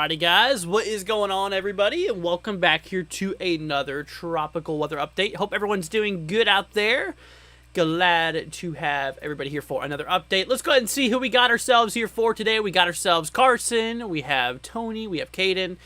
Alrighty guys, what is going on everybody, and welcome back here to another tropical weather update. Hope everyone's doing good out there. Glad to have everybody here for another update. Let's go ahead and see who we got ourselves here for today. We got ourselves Carson, we have Tony, we have Caden,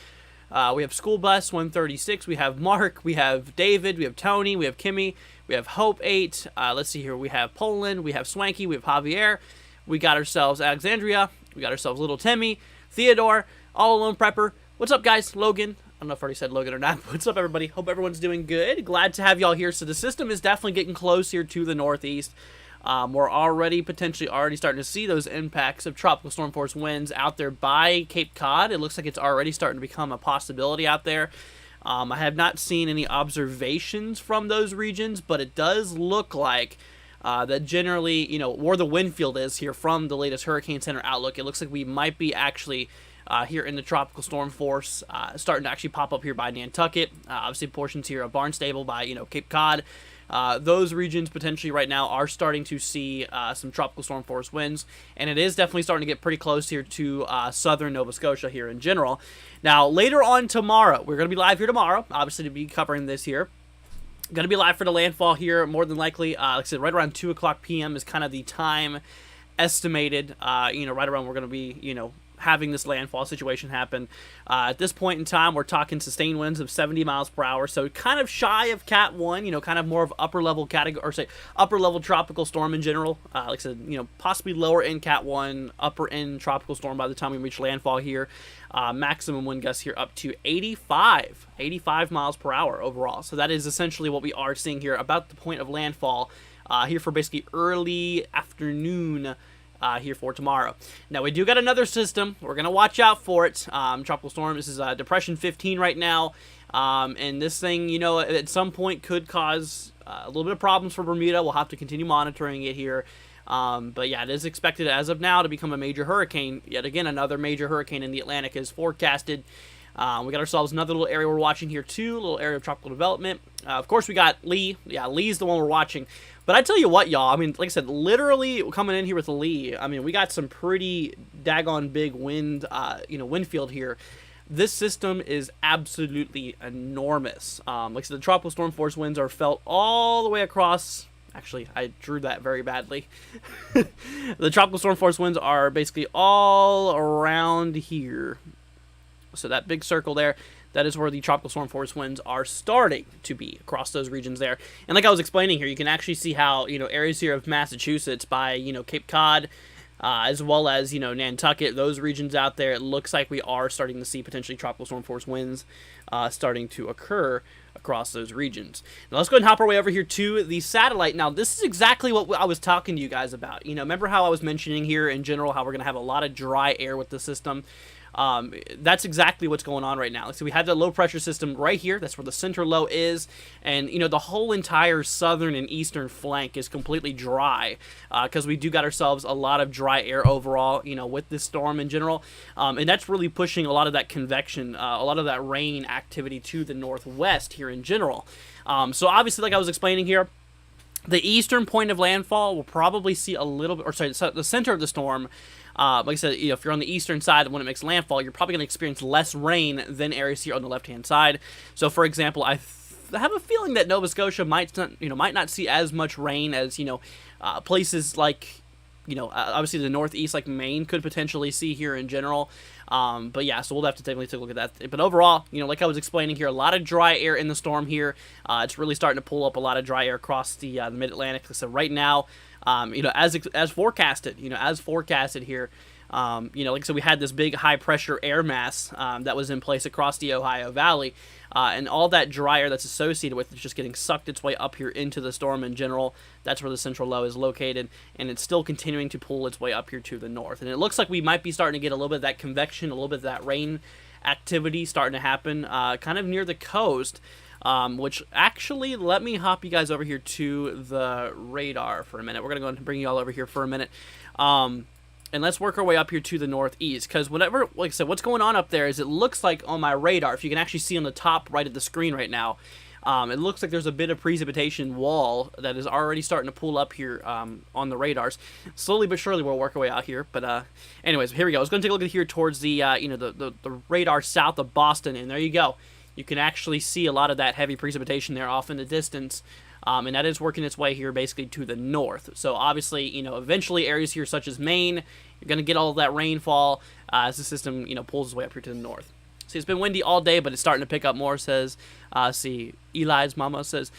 we have School Bus 136, we have Mark, we have David, we have Tony, we have Kimmy, we have Hope 8, let's see here, we have Poland, we have Swanky, we have Javier, we got ourselves Alexandria, we got ourselves Little Timmy, Theodore, All Alone Prepper. What's up, guys? Logan. I don't know if I already said Logan or not. What's up, everybody? Hope everyone's doing good. Glad to have y'all here. So the system is definitely getting close here to the northeast. We're already starting to see those impacts of tropical storm force winds out there by Cape Cod. It looks like it's already starting to become a possibility out there. I have not seen any observations from those regions, but it does look like that generally, you know, where the wind field is here from the latest Hurricane Center outlook, it looks like we might be actually here in the tropical storm force starting to actually pop up here by Nantucket. Obviously portions here of Barnstable by, you know, Cape Cod. Those regions potentially right now are starting to see some tropical storm force winds, and it is definitely starting to get pretty close here to southern Nova Scotia here in general. Now, later on tomorrow, we're going to be live here tomorrow, obviously to be covering this here. Going to be live for the landfall here, more than likely. Like I said, right around 2 o'clock p.m. is kind of the time estimated, you know, right around we're going to be, you know, having this landfall situation happen. At this point in time, we're talking sustained winds of 70 miles per hour, so kind of shy of Cat 1, you know, kind of more of upper level category, or say upper level tropical storm in general. Like I said, you know, possibly lower end Cat 1, upper end tropical storm by the time we reach landfall here. Maximum wind gusts here up to 85 miles per hour overall. So that is essentially what we are seeing here about the point of landfall here for basically early afternoon here for tomorrow. Now, we do got another system. We're going to watch out for it. Tropical storm, this is Depression 15 right now. And this thing, you know, at some point could cause a little bit of problems for Bermuda. We'll have to continue monitoring it here. But yeah, it is expected as of now to become a major hurricane. Yet again, another major hurricane in the Atlantic is forecasted. We got ourselves another little area we're watching here too, a little area of tropical development. Of course, we got Lee. Yeah, Lee's the one we're watching. But I tell you what, y'all, I mean, like I said, literally coming in here with Lee, I mean, we got some pretty daggone big wind, you know, wind field here. This system is absolutely enormous. Like I said, the tropical storm force winds are felt all the way across. Actually, I drew that very badly. The tropical storm force winds are basically all around here. So that big circle there, that is where the tropical storm force winds are starting to be across those regions there. And like I was explaining here, you can actually see how, you know, areas here of Massachusetts by, you know, Cape Cod, as well as, you know, Nantucket, those regions out there, it looks like we are starting to see potentially tropical storm force winds starting to occur across those regions. Now let's go ahead and hop our way over here to the satellite. Now this is exactly what I was talking to you guys about. You know, remember how I was mentioning here in general how we're going to have a lot of dry air with the system? That's exactly what's going on right now. So we have the low pressure system right here. That's where the center low is. And, the whole entire southern and eastern flank is completely dry because we do got ourselves a lot of dry air overall, with this storm in general. And that's really pushing a lot of that convection, a lot of that rain activity to the northwest here in general. So obviously, like I was explaining here, the eastern point of landfall will probably see a little bit, or sorry, the center of the storm. Like I said, if you're on the eastern side when it makes landfall, you're probably going to experience less rain than areas here on the left-hand side. So, for example, I have a feeling that Nova Scotia might not see as much rain as places like obviously the northeast, like Maine, could potentially see here in general. But yeah, so we'll have to definitely take a look at that. But overall, like I was explaining here, a lot of dry air in the storm here. It's really starting to pull up a lot of dry air across the Mid-Atlantic. So right now, as forecasted, here, like I said, we had this big high pressure air mass that was in place across the Ohio Valley. And all that dry air that's associated with it is just getting sucked its way up here into the storm in general. That's where the central low is located, and it's still continuing to pull its way up here to the north. And it looks like we might be starting to get a little bit of that convection, a little bit of that rain activity starting to happen kind of near the coast, which actually, let me hop you guys over here to the radar for a minute. We're going to go ahead and bring you all over here for a minute. And let's work our way up here to the northeast, because like I said, what's going on up there is it looks like on my radar, if you can actually see on the top right of the screen right now, it looks like there's a bit of precipitation wall that is already starting to pull up here on the radars. Slowly but surely we'll work our way out here. But anyways, here we go. I was going to take a look at here towards the the radar south of Boston, and there you go. You can actually see a lot of that heavy precipitation there off in the distance. And that is working its way here basically to the north. So obviously, eventually areas here such as Maine, you're going to get all of that rainfall as the system, pulls its way up here to the north. See, it's been windy all day, but it's starting to pick up more, says, Eli's mama says.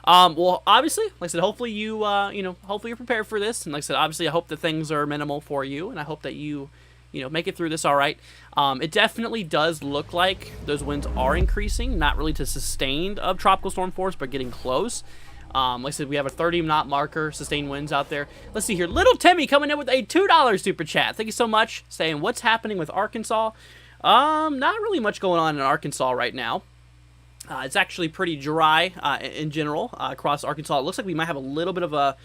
Well, obviously, like I said, hopefully hopefully you're prepared for this. And like I said, obviously I hope that things are minimal for you, and I hope that you make it through this all right. It definitely does look like those winds are increasing, not really to sustained of tropical storm force, but getting close. Like I said, we have a 30-knot marker, sustained winds out there. Let's see here. Little Timmy coming in with a $2 super chat. Thank you so much. Saying, what's happening with Arkansas? Not really much going on in Arkansas right now. It's actually pretty dry in general across Arkansas. It looks like we might have a little bit of a...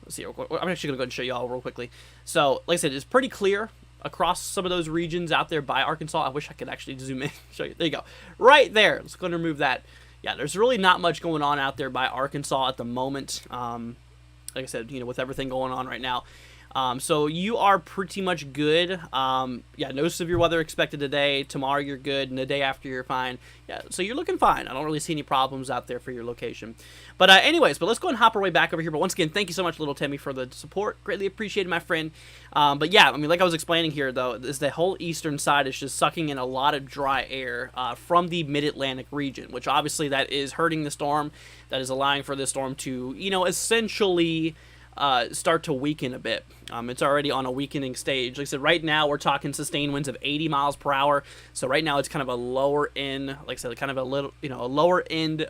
Let's see. I'm actually going to go ahead and show you all real quickly. So, like I said, it's pretty clear across some of those regions out there by Arkansas. I wish I could actually zoom in and show you. There you go. Right there. Let's go and remove that. Yeah, there's really not much going on out there by Arkansas at the moment. Like I said, with everything going on right now. So you are pretty much good. Yeah, no severe weather expected today. Tomorrow you're good, and the day after you're fine. Yeah, so you're looking fine. I don't really see any problems out there for your location. But anyways, let's go and hop our way back over here. But once again, thank you so much, Little Timmy, for the support. Greatly appreciated, my friend. But yeah, like I was explaining here, though, is the whole eastern side is just sucking in a lot of dry air from the Mid-Atlantic region, which obviously that is hurting the storm. That is allowing for the storm to, essentially... start to weaken a bit. It's already on a weakening stage. Like I said, right now we're talking sustained winds of 80 miles per hour. So right now it's kind of a lower end, like I said, kind of a little, a lower end,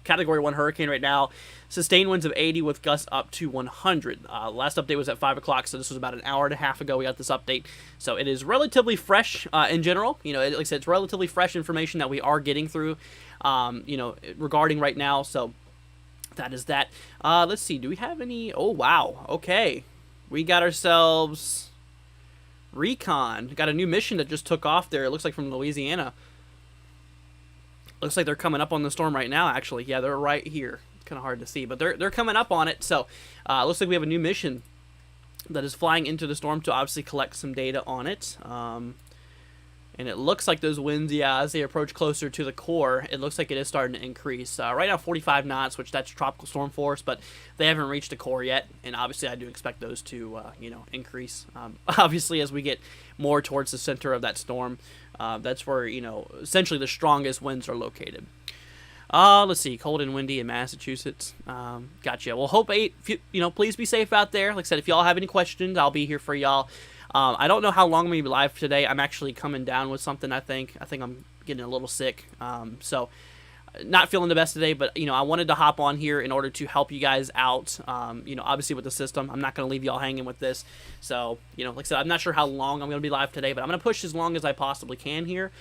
Category 1 hurricane right now. Sustained winds of 80 with gusts up to 100. Last update was at 5 o'clock, so this was about an hour and a half ago we got this update. So it is relatively fresh in general. Like I said, it's relatively fresh information that we are getting through, regarding right now. So that is that. Let's see. Do we have any? Oh, wow. Okay. We got ourselves Recon. Got a new mission that just took off there. It looks like from Louisiana. Looks like they're coming up on the storm right now, actually. Yeah, they're right here. It's kind of hard to see, but they're coming up on it. So, looks like we have a new mission that is flying into the storm to obviously collect some data on it. And it looks like those winds, yeah, as they approach closer to the core, it looks like it is starting to increase. Right now, 45 knots, which that's tropical storm force, but they haven't reached the core yet. And obviously, I do expect those to, increase. Obviously, as we get more towards the center of that storm, that's where, essentially the strongest winds are located. Let's see, cold and windy in Massachusetts. Gotcha. Well, please be safe out there. Like I said, if y'all have any questions, I'll be here for y'all. I don't know how long I'm going to be live today. I'm actually coming down with something, I think. I think I'm getting a little sick. So not feeling the best today, but, I wanted to hop on here in order to help you guys out, obviously with the system. I'm not going to leave y'all hanging with this. So, like I said, I'm not sure how long I'm going to be live today, but I'm going to push as long as I possibly can here,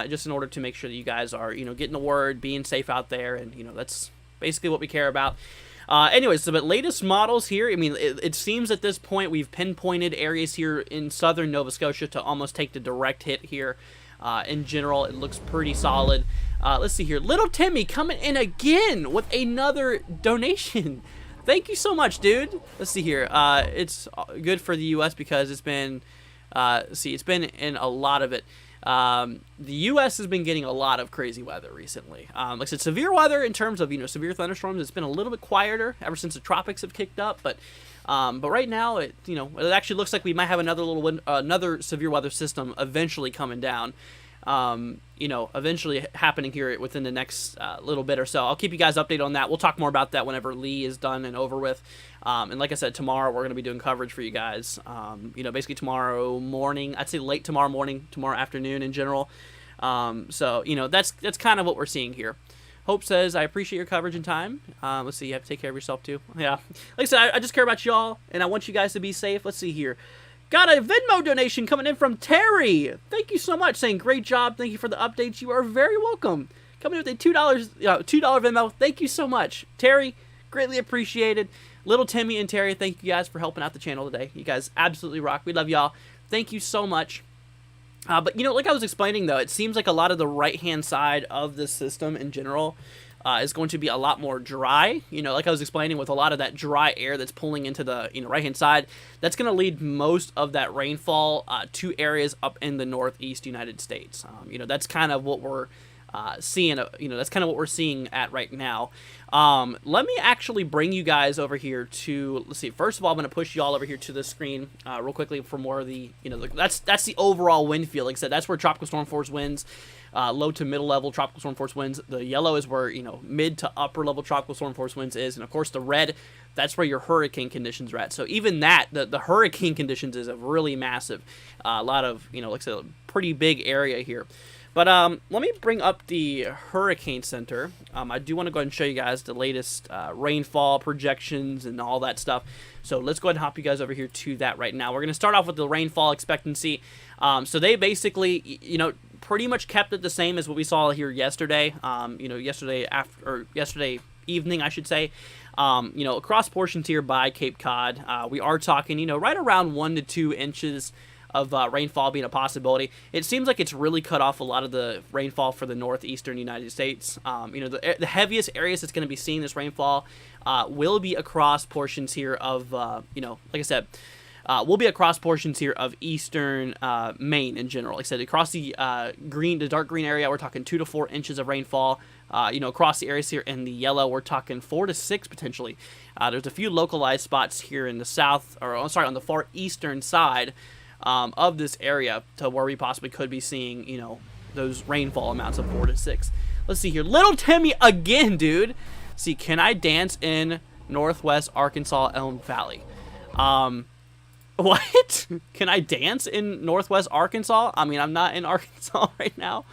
just in order to make sure that you guys are, getting the word, being safe out there, and, that's basically what we care about. Anyways, so but latest models here, I mean, it seems at this point we've pinpointed areas here in southern Nova Scotia to almost take the direct hit here. In general, it looks pretty solid. Let's see here. Little Timmy coming in again with another donation. Thank you so much, dude. Let's see here. It's good for the U.S. because it's been, it's been in a lot of it. The U.S. has been getting a lot of crazy weather recently. Like I said, severe weather in terms of, severe thunderstorms. It's been a little bit quieter ever since the tropics have kicked up, but right now it actually looks like we might have another severe weather system eventually coming down. Eventually happening here within the next little bit or so. I'll keep you guys updated on that. We'll talk more about that whenever Lee is done and over with. And like I said, tomorrow we're going to be doing coverage for you guys. Basically tomorrow morning, I'd say late tomorrow morning, tomorrow afternoon in general. So that's kind of what we're seeing here. Hope says, I appreciate your coverage and time. Let's see, you have to take care of yourself too. Yeah. Like I said, I just care about y'all, and I want you guys to be safe. Let's see here. Got a Venmo donation coming in from Terry. Thank you so much. Saying, great job. Thank you for the updates. You are very welcome. Coming in with a $2 Venmo. Thank you so much. Terry, greatly appreciated. Little Timmy and Terry, thank you guys for helping out the channel today. You guys absolutely rock. We love y'all. Thank you so much. But, like I was explaining, though, it seems like a lot of the right-hand side of the system in general is going to be a lot more dry. Like I was explaining, with a lot of that dry air that's pulling into the right-hand side, that's going to lead most of that rainfall to areas up in the northeast United States. That's kind of what we're seeing. That's kind of what we're seeing at right now. Let me actually bring you guys over here to, let's see, first of all, I'm going to push you all over here to the screen real quickly for more of the, that's the overall wind field. Like I said, that's where tropical storm force winds, low to middle level tropical storm force winds. The yellow is where, mid to upper level tropical storm force winds is. And of course the red, that's where your hurricane conditions are at. So even that, the hurricane conditions is a really massive, a lot of, like I said, a pretty big area here. But let me bring up the Hurricane Center. I do want to go ahead and show you guys the latest rainfall projections and all that stuff. So let's go ahead and hop you guys over here to that right now. We're going to start off with the rainfall expectancy. So they basically, pretty much kept it the same as what we saw here yesterday. Yesterday evening, I should say. Across portions here by Cape Cod, we are talking, right around 1 to 2 inches of rainfall being a possibility. It seems like it's really cut off a lot of the rainfall for the northeastern United States. The heaviest areas that's going to be seeing this rainfall will be across portions here of, like I said, will be across portions here of eastern Maine in general. Like I said, across the dark green area, we're talking 2 to 4 inches of rainfall. Across the areas here in the yellow, we're talking 4 to 6 potentially. There's a few localized spots here in the south, on the far eastern side of this area to where we possibly could be seeing, those rainfall amounts of 4 to 6. Let's see here. Little Timmy again, dude. See, can I dance in northwest Arkansas Elm Valley? What? Can I dance in northwest Arkansas? I mean, I'm not in Arkansas right now.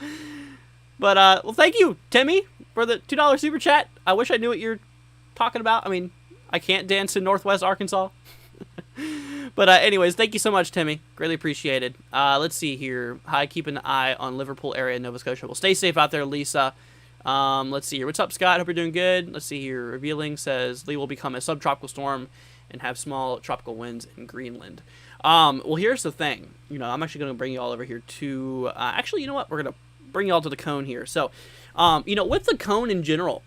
But, well, thank you, Timmy, for the $2 super chat. I wish I knew what you're talking about. I mean, I can't dance in northwest Arkansas. But anyways, thank you so much, Timmy. Greatly appreciated. Let's see here. Hi, keep an eye on Liverpool area in Nova Scotia. Well, stay safe out there, Lisa. Let's see here. What's up, Scott? Hope you're doing good. Let's see here. Revealing says Lee will become a subtropical storm and have small tropical winds in Greenland. Well, here's the thing. I'm actually going to bring you all over here to... actually, you know what? We're going to bring you all to the cone here. So, with the cone in general...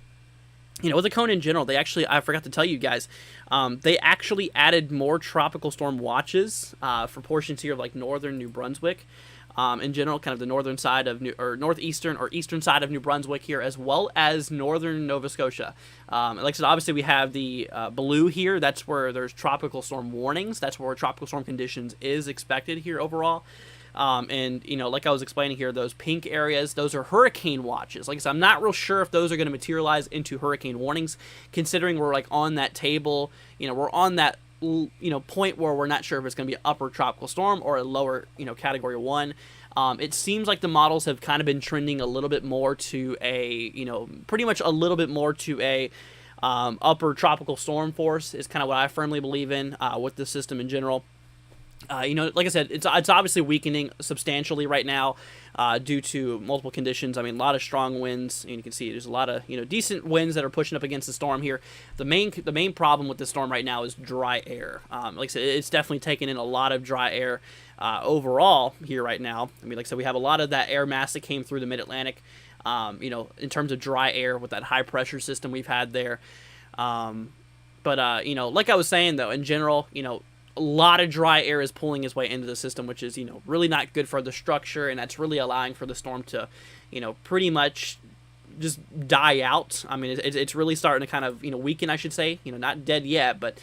they actually, I forgot to tell you guys, they actually added more tropical storm watches for portions here of like northern New Brunswick. In general, kind of the northern side of northeastern or eastern side of New Brunswick here, as well as northern Nova Scotia. Like I said, obviously we have the blue here. That's where there's tropical storm warnings. That's where tropical storm conditions is expected here overall. And, like I was explaining here, those pink areas, those are hurricane watches. Like I said, I'm not real sure if those are going to materialize into hurricane warnings, considering we're like on that table, we're on that point where we're not sure if it's going to be an upper tropical storm or a lower, category 1. It seems like the models have kind of been trending a little bit more to a, pretty much a little bit more to a upper tropical storm force is kind of what I firmly believe in with the system in general. Like I said, it's obviously weakening substantially right now due to multiple conditions. I mean, a lot of strong winds, and you can see there's a lot of decent winds that are pushing up against the storm here. The main problem with the storm right now is dry air. Like I said, it's definitely taking in a lot of dry air overall here right now. I mean, like I said, we have a lot of that air mass that came through the Mid-Atlantic. In terms of dry air with that high pressure system we've had there. But like I was saying though, in general, a lot of dry air is pulling its way into the system, which is, really not good for the structure, and that's really allowing for the storm to, pretty much just die out. I mean, it's really starting to kind of, weaken, I should say. Not dead yet, but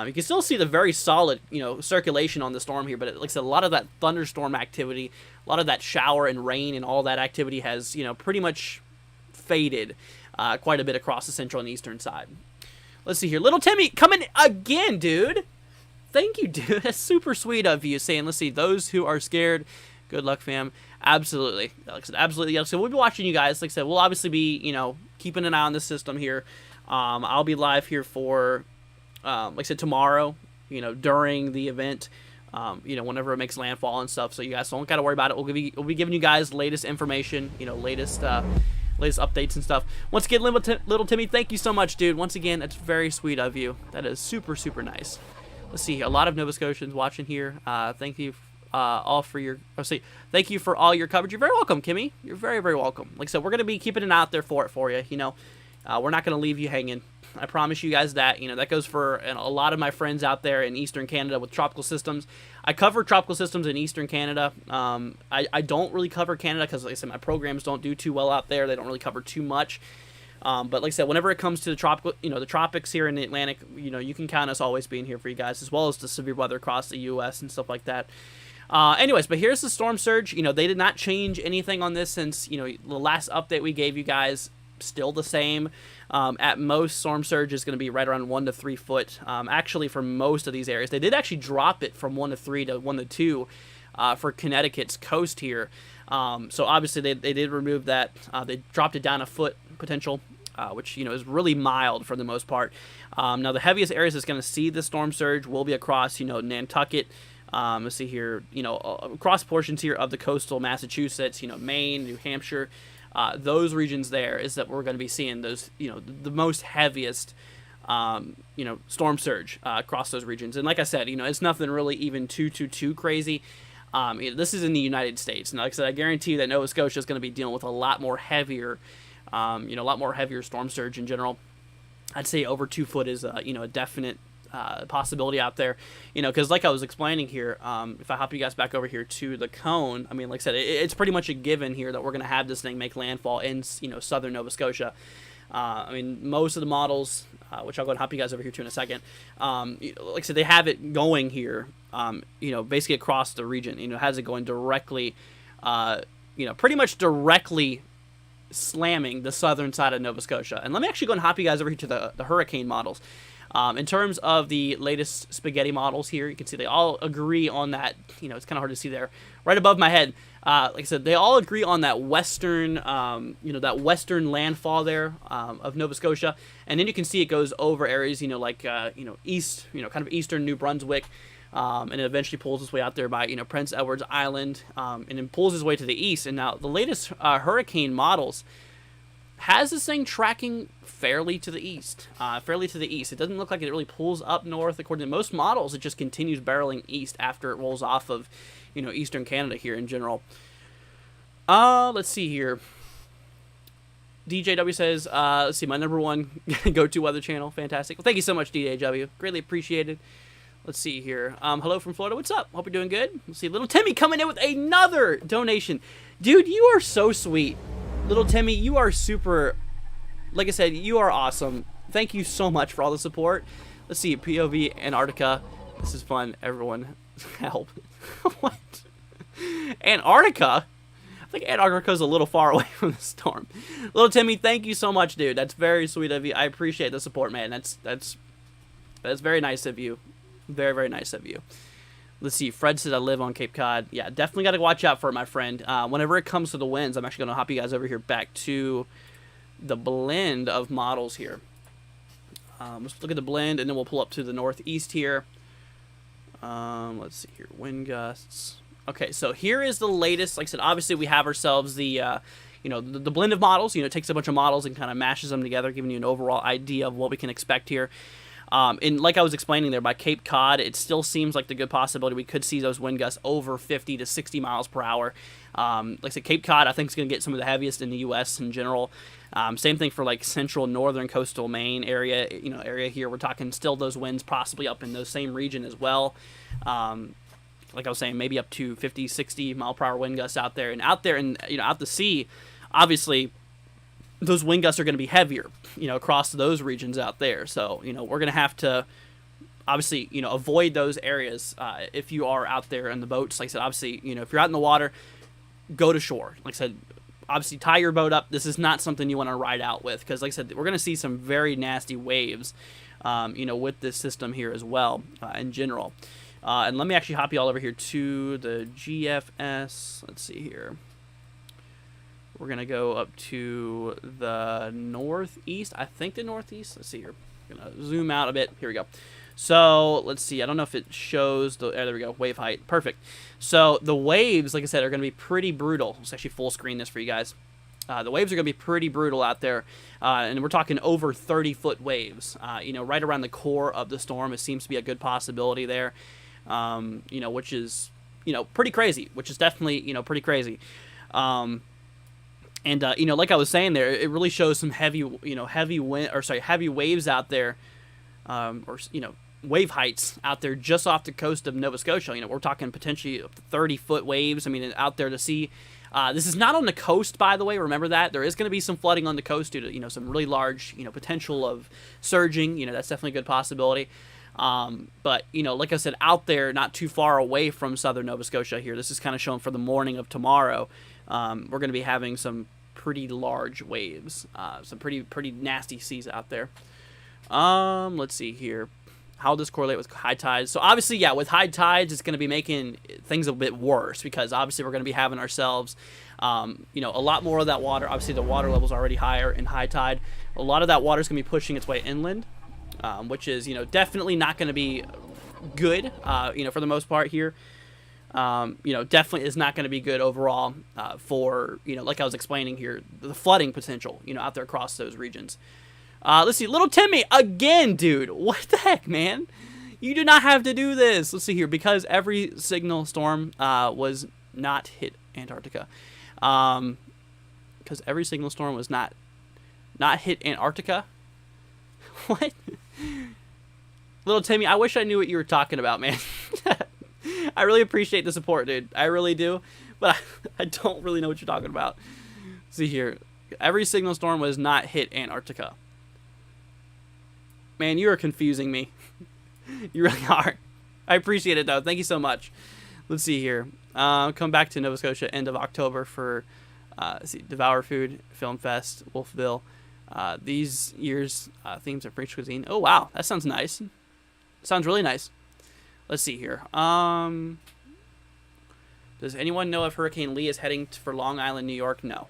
you can still see the very solid, circulation on the storm here. But like I said, a lot of that thunderstorm activity, a lot of that shower and rain and all that activity has, pretty much faded quite a bit across the central and eastern side. Let's see here. Little Timmy coming again, dude. Thank you, dude. That's super sweet of you saying, let's see, those who are scared, good luck, fam. Absolutely. Like I said, absolutely. Like I said, we'll be watching you guys. Like I said, we'll obviously be, keeping an eye on the system here. I'll be live here for, like I said, tomorrow, during the event, whenever it makes landfall and stuff. So you guys don't got to worry about it. We'll be giving you guys latest information, latest updates and stuff. Once again, Little Timmy, thank you so much, dude. Once again, that's very sweet of you. That is super, super nice. Let's see here. A lot of Nova Scotians watching here. Thank you all for your. Thank you for all your coverage. You're very welcome, Kimmy. You're very, very welcome. Like I said, we're gonna be keeping an eye out there for you. We're not gonna leave you hanging. I promise you guys that. That goes for a lot of my friends out there in Eastern Canada with tropical systems. I cover tropical systems in Eastern Canada. I don't really cover Canada because, like I said, my programs don't do too well out there. They don't really cover too much. But like I said, whenever it comes to the tropical, the tropics here in the Atlantic, you can count us always being here for you guys, as well as the severe weather across the U.S. and stuff like that. Anyways, but here's the storm surge. They did not change anything on this since, the last update we gave you guys. Still the same. At most, storm surge is going to be right around 1 to 3 foot. Actually, for most of these areas, they did actually drop it from 1 to 3 to 1 to 2 for Connecticut's coast here. So obviously they did remove that. They dropped it down a foot potential, which is really mild for the most part. Now the heaviest areas that's going to see the storm surge will be across Nantucket. Let's see here, across portions here of the coastal Massachusetts, Maine, New Hampshire. Those regions there is that we're going to be seeing those, the most heaviest, storm surge across those regions. And like I said, it's nothing really even too crazy. This is in the United States. And like I said, I guarantee you that Nova Scotia is going to be dealing with a lot more heavier, storm surge in general. I'd say over 2 foot is, a definite possibility out there, because like I was explaining here, if I hop you guys back over here to the cone, I mean, like I said, it's pretty much a given here that we're going to have this thing make landfall in, southern Nova Scotia. I mean, most of the models, which I'll go and hop you guys over here to in a second, like I said, they have it going here, basically across the region, has it going directly, pretty much directly slamming the southern side of Nova Scotia. And let me actually go and hop you guys over here to the hurricane models. In terms of the latest spaghetti models here, you can see they all agree on that. It's kind of hard to see there, right above my head. Like I said, they all agree on that western, that western landfall there of Nova Scotia, and then you can see it goes over areas, like east, kind of eastern New Brunswick, and it eventually pulls its way out there by Prince Edward's Island, and then pulls its way to the east. And now the latest hurricane models has this thing tracking fairly to the east. It doesn't look like it really pulls up north. According to most models, it just continues barreling east after it rolls off of, eastern Canada here in general. Let's see here. DJW says, let's see, my number one go-to weather channel. Fantastic. Well, thank you so much, DJW. Greatly appreciated. Let's see here. Hello from Florida. What's up? Hope you're doing good. Let's see, little Timmy coming in with another donation. Dude, you are so sweet. Little Timmy, you are super, like I said, you are awesome. Thank you so much for all the support. Let's see, POV Antarctica. This is fun. Everyone, help. What? Antarctica? I think Antarctica is a little far away from the storm. Little Timmy, thank you so much, dude. That's very sweet of you. I appreciate the support, man. That's very nice of you. Very, very nice of you. Let's see. Fred said I live on Cape Cod. Yeah, definitely got to watch out for it, my friend. Whenever it comes to the winds, I'm actually going to hop you guys over here back to the blend of models here. Let's look at the blend, and then we'll pull up to the northeast here. Let's see here. Wind gusts. Okay, so here is the latest. Like I said, obviously we have ourselves the, the blend of models. It takes a bunch of models and kind of mashes them together, giving you an overall idea of what we can expect here. And like I was explaining there, by Cape Cod, it still seems like the good possibility we could see those wind gusts over 50 to 60 miles per hour. Like I said, Cape Cod, I think, is going to get some of the heaviest in the U.S. in general. Same thing for like central northern coastal Maine area. Area here, we're talking still those winds possibly up in those same region as well. Like I was saying, maybe up to 50, 60 mile per hour wind gusts out there, and out there, and out the sea, obviously. Those wind gusts are going to be heavier, across those regions out there. So, we're going to have to, obviously, avoid those areas if you are out there in the boats. Like I said, obviously, if you're out in the water, go to shore. Like I said, obviously, tie your boat up. This is not something you want to ride out with because, like I said, we're going to see some very nasty waves, with this system here as well in general. And let me actually hop you all over here to the GFS. Let's see here. We're going to go up to the northeast. I think the northeast. Let's see here. I'm going to zoom out a bit. Here we go. So, let's see. I don't know if it shows the... there we go. Wave height. Perfect. So, the waves, like I said, are going to be pretty brutal. Let's actually full screen this for you guys. The waves are going to be pretty brutal out there. And we're talking over 30-foot waves. Right around the core of the storm. It seems to be a good possibility there. Which is, pretty crazy. Which is definitely, pretty crazy. And like I was saying there, it really shows some heavy waves out there, wave heights out there just off the coast of Nova Scotia. We're talking potentially up to 30-foot waves. I mean, out there to see. This is not on the coast, by the way. Remember that there is going to be some flooding on the coast due to some really large potential of surging. That's definitely a good possibility. But like I said, out there, not too far away from southern Nova Scotia here. This is kind of shown for the morning of tomorrow. We're going to be having some pretty large waves, some pretty nasty seas out there. Let's see here. How does this correlate with high tides? So obviously, yeah, with high tides, it's going to be making things a bit worse because obviously we're going to be having ourselves, a lot more of that water. Obviously, the water level's already higher in high tide. A lot of that water is going to be pushing its way inland, which is, definitely not going to be good, for the most part here. Definitely is not going to be good overall for, like I was explaining here, the flooding potential, out there across those regions. Let's see, little Timmy, again, dude, what the heck, man? You do not have to do this. Let's see here, because every signal storm was not hit Antarctica. Because every signal storm was not hit Antarctica? What? Little Timmy, I wish I knew what you were talking about, man. I really appreciate the support, dude. I really do. But I don't really know what you're talking about. See here. Every signal storm was not hit Antarctica. Man, you are confusing me. You really are. I appreciate it, though. Thank you so much. Let's see here. Come back to Nova Scotia end of October for Devour Food, Film Fest, Wolfville. These year's themes are French cuisine. Oh, wow. That sounds nice. Sounds really nice. Let's see here. Does anyone know if Hurricane Lee is heading for Long Island, New York? No.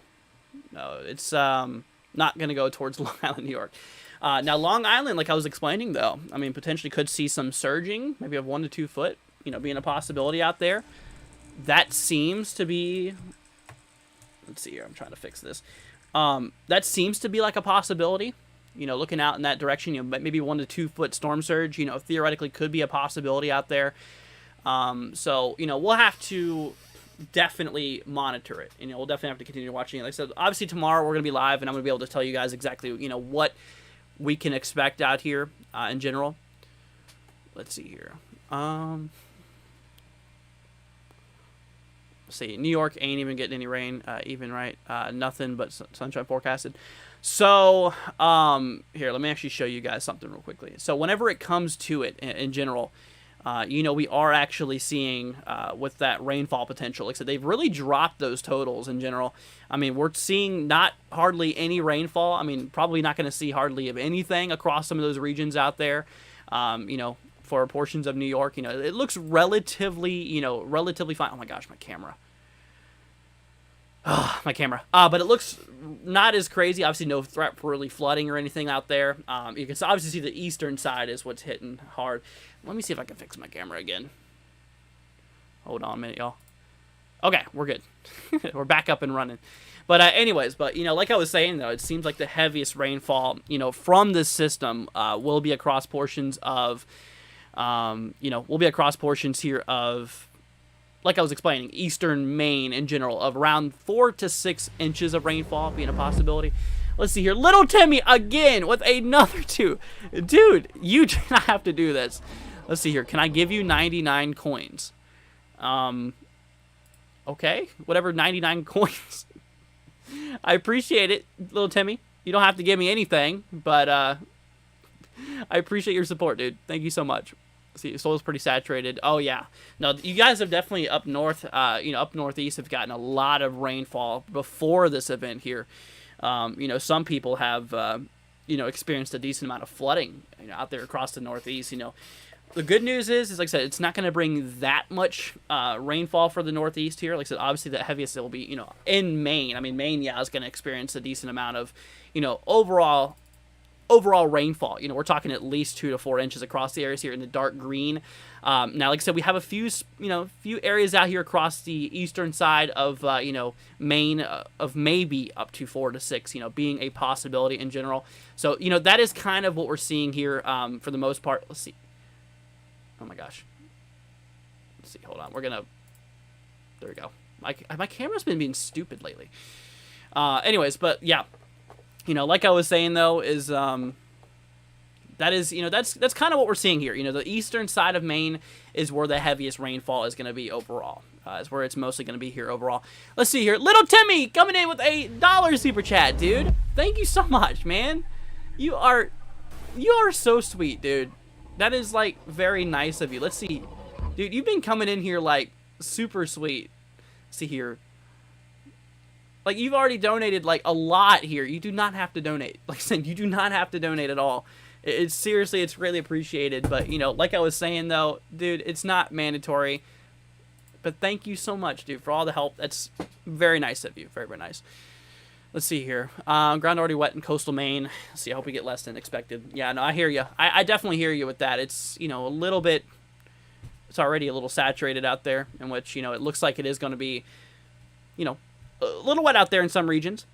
No, it's not going to go towards Long Island, New York. Now, Long Island, like I was explaining, though, I mean, potentially could see some surging, maybe of 1 to 2 foot, being a possibility out there. That seems to be... Let's see here. I'm trying to fix this. That seems to be like a possibility. Looking out in that direction, maybe 1 to 2 foot storm surge, theoretically could be a possibility out there. So, we'll have to definitely monitor it. We'll definitely have to continue watching it. Like I said, obviously tomorrow we're going to be live, and I'm going to be able to tell you guys exactly, what we can expect out here in general. Let's see here. See, New York ain't even getting any rain, right? Nothing but sunshine forecasted. So, here, let me actually show you guys something real quickly. So, whenever it comes to it in general, we are actually seeing with that rainfall potential. Like I said, they've really dropped those totals in general. I mean, we're seeing not hardly any rainfall. I mean, probably not going to see hardly of anything across some of those regions out there. for portions of New York. You know, it looks relatively, you know, relatively fine. Oh my gosh, my camera. Oh, my camera. But it looks not as crazy. Obviously, no threat for really flooding or anything out there. You can obviously see the eastern side is what's hitting hard. Let me see if I can fix my camera again. Hold on a minute, y'all. Okay, we're good. We're back up and running. But anyways, you know, like I was saying, though, it seems like the heaviest rainfall, you know, from this system will be across portions of, you know, will be across portions here of, like I was explaining, eastern Maine in general, of around 4 to 6 inches of rainfall being a possibility. Let's see here. Little Timmy again with another 2. Dude, you do not have to do this. Let's see here. Can I give you 99 coins? Okay. Whatever, 99 coins. I appreciate it, Little Timmy. You don't have to give me anything, but I appreciate your support, dude. Thank you so much. See, soil's pretty saturated. Oh yeah, no, you guys have definitely up north, you know, up northeast have gotten a lot of rainfall before this event here. You know, some people have, you know, experienced a decent amount of flooding, you know, out there across the northeast. You know, the good news is like I said, it's not going to bring that much rainfall for the northeast here. Like I said, obviously the heaviest it will be, you know, in Maine. I mean, Maine, yeah, is going to experience a decent amount of, you know, overall rainfall. You know, we're talking at least 2 to 4 inches across the areas here in the dark green. Now, like I said, we have a few, you know, few areas out here across the eastern side of, you know, Maine of maybe up to 4 to 6, you know, being a possibility in general. So, you know, that is kind of what we're seeing here for the most part. Let's see. Oh my gosh. Let's see. Hold on. We're gonna. There we go. My camera's been being stupid lately. Anyways, but yeah. You know, like I was saying though, is that is, you know, that's kind of what we're seeing here. You know, the eastern side of Maine is where the heaviest rainfall is going to be overall. Is where it's mostly going to be here overall. Let's see here, Little Timmy coming in with $1 super chat, dude. Thank you so much, man. You are so sweet, dude. That is like very nice of you. Let's see, dude. You've been coming in here like super sweet. Let's see here. Like, you've already donated, like, a lot here. You do not have to donate. Like I said, you do not have to donate at all. It's seriously, it's really appreciated. But, you know, like I was saying, though, dude, it's not mandatory. But thank you so much, dude, for all the help. That's very nice of you. Very, very nice. Let's see here. Ground already wet in coastal Maine. Let's see, I hope we get less than expected. Yeah, no, I hear you. I definitely hear you with that. It's, you know, a little bit, it's already a little saturated out there, in which, you know, it looks like it is going to be, you know, a little wet out there in some regions.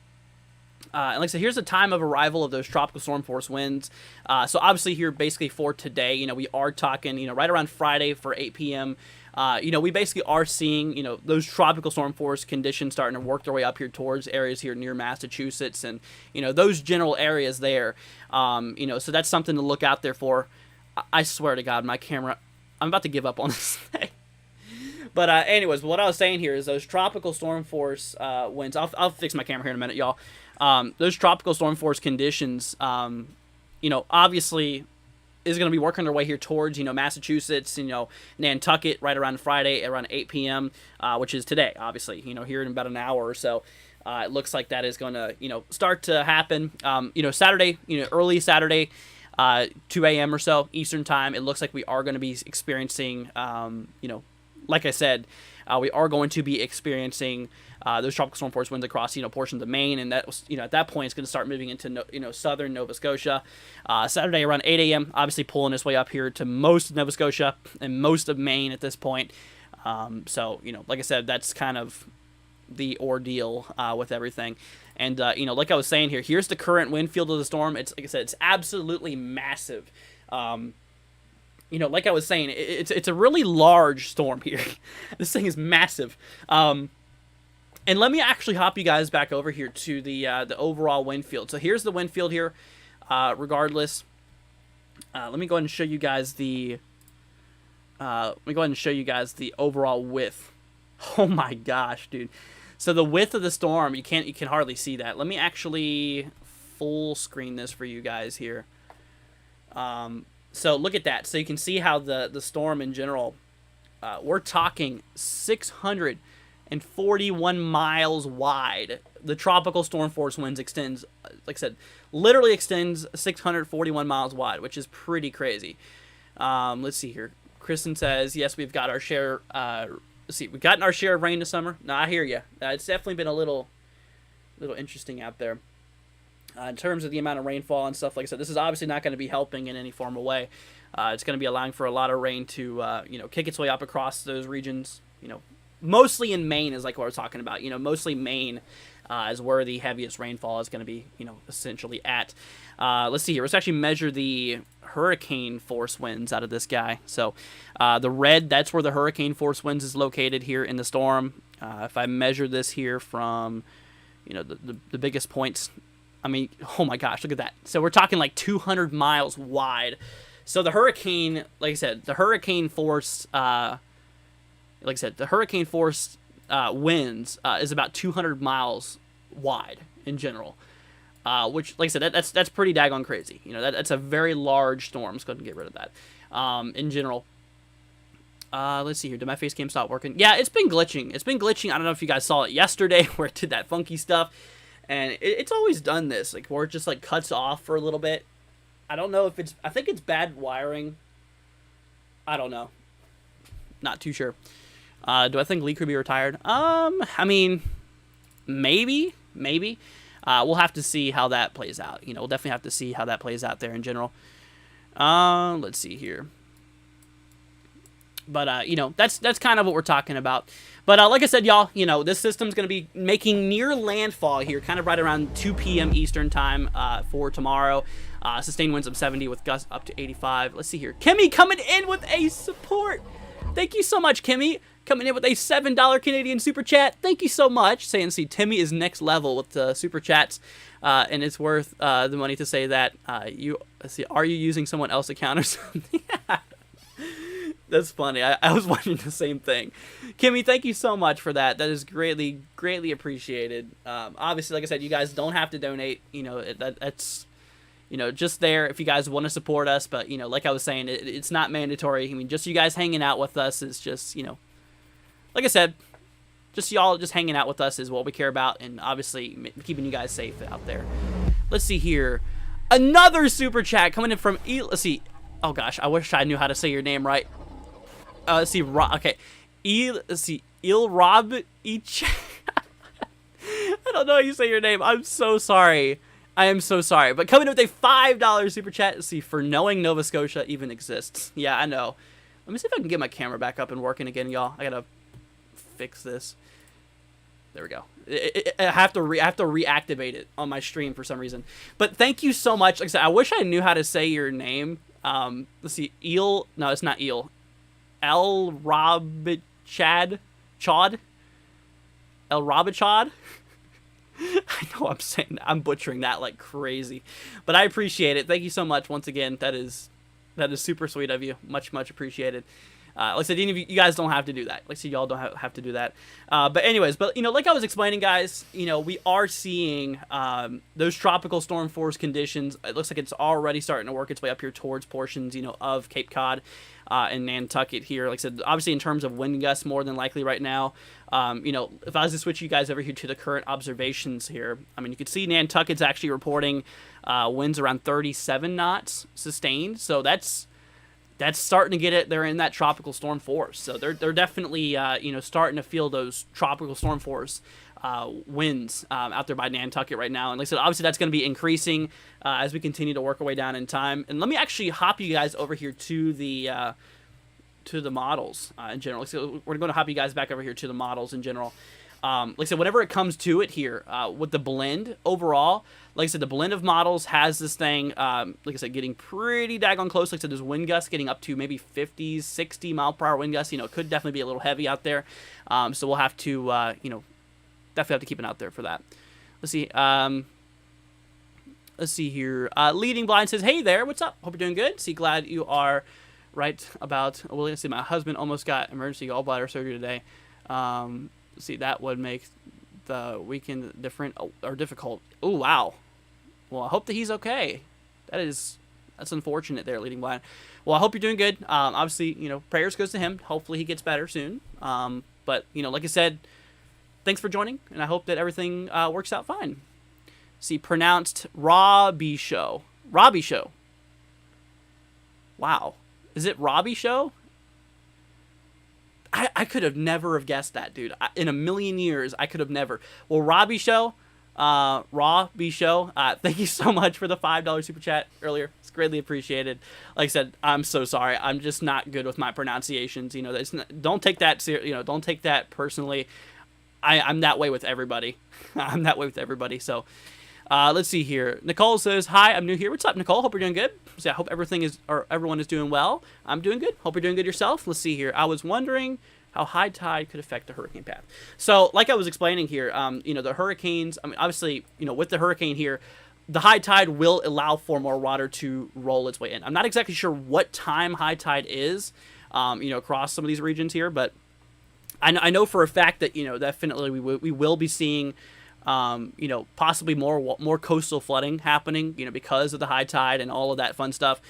And like I said, here's the time of arrival of those tropical storm force winds. So obviously here, basically for today, you know, we are talking, you know, right around Friday for 8 p.m. You know, we basically are seeing, you know, those tropical storm force conditions starting to work their way up here towards areas here near Massachusetts and, you know, those general areas there. You know, so that's something to look out there for. I swear to God, my camera, I'm about to give up on this thing. But anyways, what I was saying here is those tropical storm force winds. I'll fix my camera here in a minute, y'all. Those tropical storm force conditions, you know, obviously is going to be working their way here towards, you know, Massachusetts, you know, Nantucket right around Friday around 8 p.m., which is today, obviously, you know, here in about an hour or so. It looks like that is going to, you know, start to happen. You know, Saturday, you know, early Saturday, 2 a.m. or so Eastern time, it looks like we are going to be experiencing, you know, like I said, we are going to be experiencing those tropical storm force winds across, you know, portions of Maine, and that was, you know, at that point it's going to start moving into, you know, southern Nova Scotia. Saturday around 8 a.m., obviously pulling its way up here to most of Nova Scotia and most of Maine at this point. So, you know, like I said, that's kind of the ordeal with everything. And, you know, like I was saying here, here's the current wind field of the storm. It's, like I said, it's absolutely massive. You know, like I was saying, it's a really large storm here. This thing is massive. And let me actually hop you guys back over here to the overall wind field. So here's the wind field here. Regardless, let me go ahead and show you guys the. Let me go ahead and show you guys the overall width. Oh my gosh, dude! So the width of the storm, you can hardly see that. Let me actually full screen this for you guys here. So look at that. So you can see how the storm in general, we're talking 641 miles wide. The tropical storm force winds extends, like I said, literally extends 641 miles wide, which is pretty crazy. Let's see here. Kristen says, yes, we've got our share. Let's see, we've gotten our share of rain this summer. No, I hear you. It's definitely been a little interesting out there. In terms of the amount of rainfall and stuff, like I said, this is obviously not going to be helping in any formal way. It's going to be allowing for a lot of rain to, kick its way up across those regions. Mostly in Maine is like what we're talking about. Mostly Maine is where the heaviest rainfall is going to be, essentially at. Let's see here. Let's actually measure the hurricane force winds out of this guy. So the red, that's where the hurricane force winds is located here in the storm. If I measure this here from, the biggest points, I mean, oh my gosh, look at that. So we're talking like 200 miles wide. So the hurricane, like I said, the hurricane force, winds is about 200 miles wide in general. Which, like I said, that's pretty daggone crazy. That's a very large storm. Let's go ahead and get rid of that. In general. Let's see here. Did my face cam stop working? Yeah, it's been glitching. I don't know if you guys saw it yesterday where it did that funky stuff. And it's always done this, like where it just like cuts off for a little bit. I don't know if I think it's bad wiring. I don't know. Not too sure. Do I think Lee could be retired? I mean, maybe. We'll have to see how that plays out. We'll definitely have to see how that plays out there in general. Let's see here. But, that's kind of what we're talking about. But like I said, y'all, this system's going to be making near landfall here, kind of right around 2 p.m. Eastern time for tomorrow. Sustained winds of 70 with gusts up to 85. Let's see here. Kimmy coming in with a support. Thank you so much, Kimmy. Coming in with a $7 Canadian super chat. Thank you so much. Saying, see, Timmy is next level with the super chats. And it's worth the money to say that. Are you using someone else's account or something? That's funny. I was wondering the same thing. Kimmy, thank you so much for that. That is greatly, greatly appreciated. Obviously, like I said, you guys don't have to donate. That's, just there if you guys want to support us. But, like I was saying, it's not mandatory. I mean, just you guys hanging out with us is just, like I said, just y'all just hanging out with us is what we care about. And obviously keeping you guys safe out there. Let's see here. Another super chat coming in from, let's see. Oh, gosh, I wish I knew how to say your name right. Let's see, okay. Let's see, Ilrob Each. I don't know how you say your name. I'm so sorry. I am so sorry. But coming in with a $5 super chat, let's see, for knowing Nova Scotia even exists. Yeah, I know. Let me see if I can get my camera back up and working again, y'all. I gotta fix this. There we go. I have to reactivate it on my stream for some reason. But thank you so much. Like I said, I wish I knew how to say your name. Let's see, no, it's not Eel. El Rabichad? Chad? El Rabichad? I know I'm butchering that like crazy. But I appreciate it. Thank you so much once again. That is super sweet of you. Much, much appreciated. Like I said, you guys don't have to do that. Like I said, y'all don't have to do that. But anyways, like I was explaining, guys, we are seeing those tropical storm force conditions. It looks like it's already starting to work its way up here towards portions, of Cape Cod and Nantucket here. Like I said, obviously in terms of wind gusts, more than likely right now. If I was to switch you guys over here to the current observations here, I mean, you can see Nantucket's actually reporting winds around 37 knots sustained. So that's starting to get it. They're in that tropical storm force. So they're definitely, starting to feel those tropical storm force winds out there by Nantucket right now. And like I said, obviously that's going to be increasing as we continue to work our way down in time. And let me actually hop you guys over here to the models in general. So we're going to hop you guys back over here to the models in general. Like I said, whenever it comes to it here with the blend overall, like I said, the blend of models has this thing, like I said, getting pretty daggone close. Like I said, there's wind gusts getting up to maybe 50, 60 mile per hour wind gusts. It could definitely be a little heavy out there. So we'll have to, definitely have to keep an eye out there for that. Let's see. Let's see here. Leading Blind says, hey there, what's up? Hope you're doing good. See, glad you are right about, well, let's see, my husband almost got emergency gallbladder surgery today. See, that would make the weekend different or difficult. Oh, wow. Well, I hope that he's okay. That's unfortunate there, Leading Blind. Well, I hope you're doing good. Obviously, prayers goes to him. Hopefully he gets better soon. But, like I said, thanks for joining, and I hope that everything works out fine. See, pronounced Robbie Show. Robbie Show. Wow. Is it Robbie Show? I could have never have guessed that, dude. In a million years, I could have never. Well, Robbie Show, Raw B Show, thank you so much for the $5 super chat earlier. It's greatly appreciated. Like I said, I'm so sorry. I'm just not good with my pronunciations. You know, don't take that don't take that personally. I'm that way with everybody. I'm that way with everybody. So, let's see here. Nicole says, "Hi, I'm new here. What's up, Nicole? Hope you're doing good. So I hope everyone is doing well. I'm doing good. Hope you're doing good yourself. Let's see here. I was wondering how high tide could affect the hurricane path. So, like I was explaining here, the hurricanes. I mean, obviously, with the hurricane here, the high tide will allow for more water to roll its way in. I'm not exactly sure what time high tide is, across some of these regions here, but I know for a fact that definitely we will be seeing. Possibly more coastal flooding happening, because of the high tide and all of that fun stuff.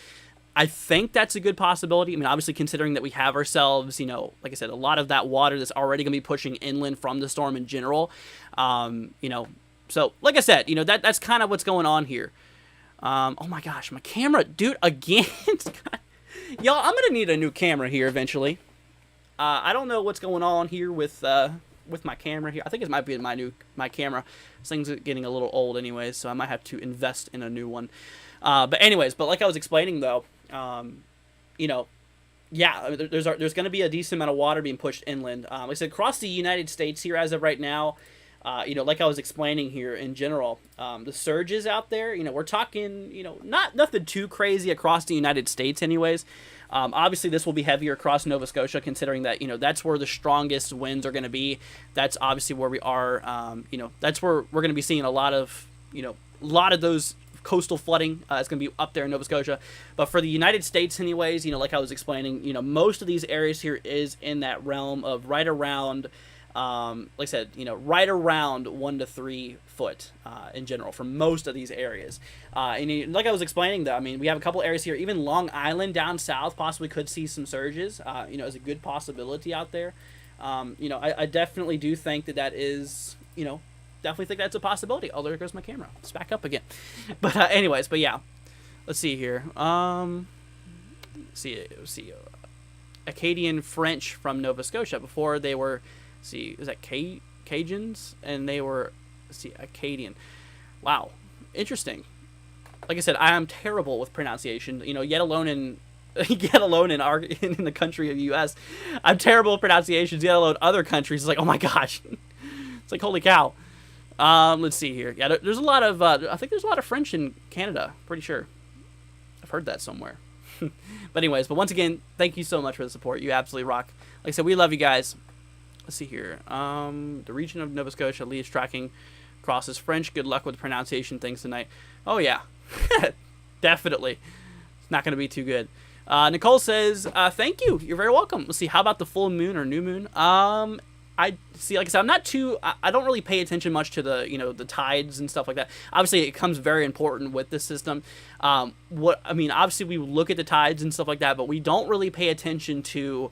I think that's a good possibility. I mean, obviously considering that we have ourselves, like I said, a lot of that water that's already going to be pushing inland from the storm in general. So like I said, that's kind of what's going on here. Oh my gosh, my camera, dude, again. Y'all, I'm going to need a new camera here eventually. I don't know what's going on here with my camera here. I think it might be my camera. This thing's getting a little old anyways, so I might have to invest in a new one. But like I was explaining though, there's going to be a decent amount of water being pushed inland. Like I said, across the United States here as of right now, like I was explaining here in general, the surges out there, we're talking, nothing too crazy across the United States anyways. Obviously, this will be heavier across Nova Scotia, considering that, that's where the strongest winds are going to be. That's obviously where we are, that's where we're going to be seeing a lot of those coastal flooding. It's going to be up there in Nova Scotia. But for the United States anyways, like I was explaining, most of these areas here is in that realm of right around, like I said, right around 1 to 3 foot in general for most of these areas. And like I was explaining, though, I mean, we have a couple areas here. Even Long Island down south possibly could see some surges. Is a good possibility out there. I definitely do think that is, definitely think that's a possibility. Oh, there goes my camera. It's back up again. But but yeah, let's see here. See, Acadian French from Nova Scotia. Before they were. See, is that Cajuns? And they were, Acadian. Wow, interesting. Like I said, I am terrible with pronunciation. Yet alone in the country of the U.S., I'm terrible with pronunciations. Yet alone other countries, it's like, oh my gosh, it's like holy cow. Let's see here. Yeah, there's a lot of. I think there's a lot of French in Canada. Pretty sure. I've heard that somewhere. But once again, thank you so much for the support. You absolutely rock. Like I said, we love you guys. Let's see here. The region of Nova Scotia leaves tracking crosses French. Good luck with the pronunciation things tonight. Oh, yeah. Definitely. It's not going to be too good. Nicole says, thank you. You're very welcome. Let's see. How about the full moon or new moon? I see, like I said, I don't really pay attention much to the tides and stuff like that. Obviously, it comes very important with this system. Obviously, we look at the tides and stuff like that, but we don't really pay attention to,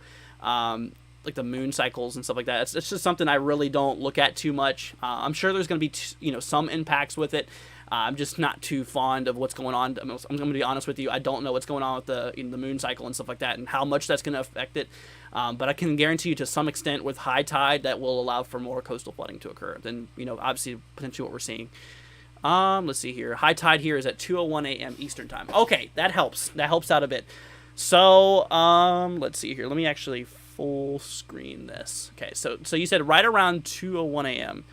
like the moon cycles and stuff like that. It's just something I really don't look at too much. I'm sure there's going to be some impacts with it. I'm just not too fond of what's going on. I'm going to be honest with you. I don't know what's going on with the moon cycle and stuff like that and how much that's going to affect it. But I can guarantee you to some extent with high tide that will allow for more coastal flooding to occur than, obviously potentially what we're seeing. Let's see here. High tide here is at 2:01 a.m. Eastern time. Okay, that helps. That helps out a bit. So, let's see here. Let me actually full screen this. Okay, so you said right around 2:01 a.m.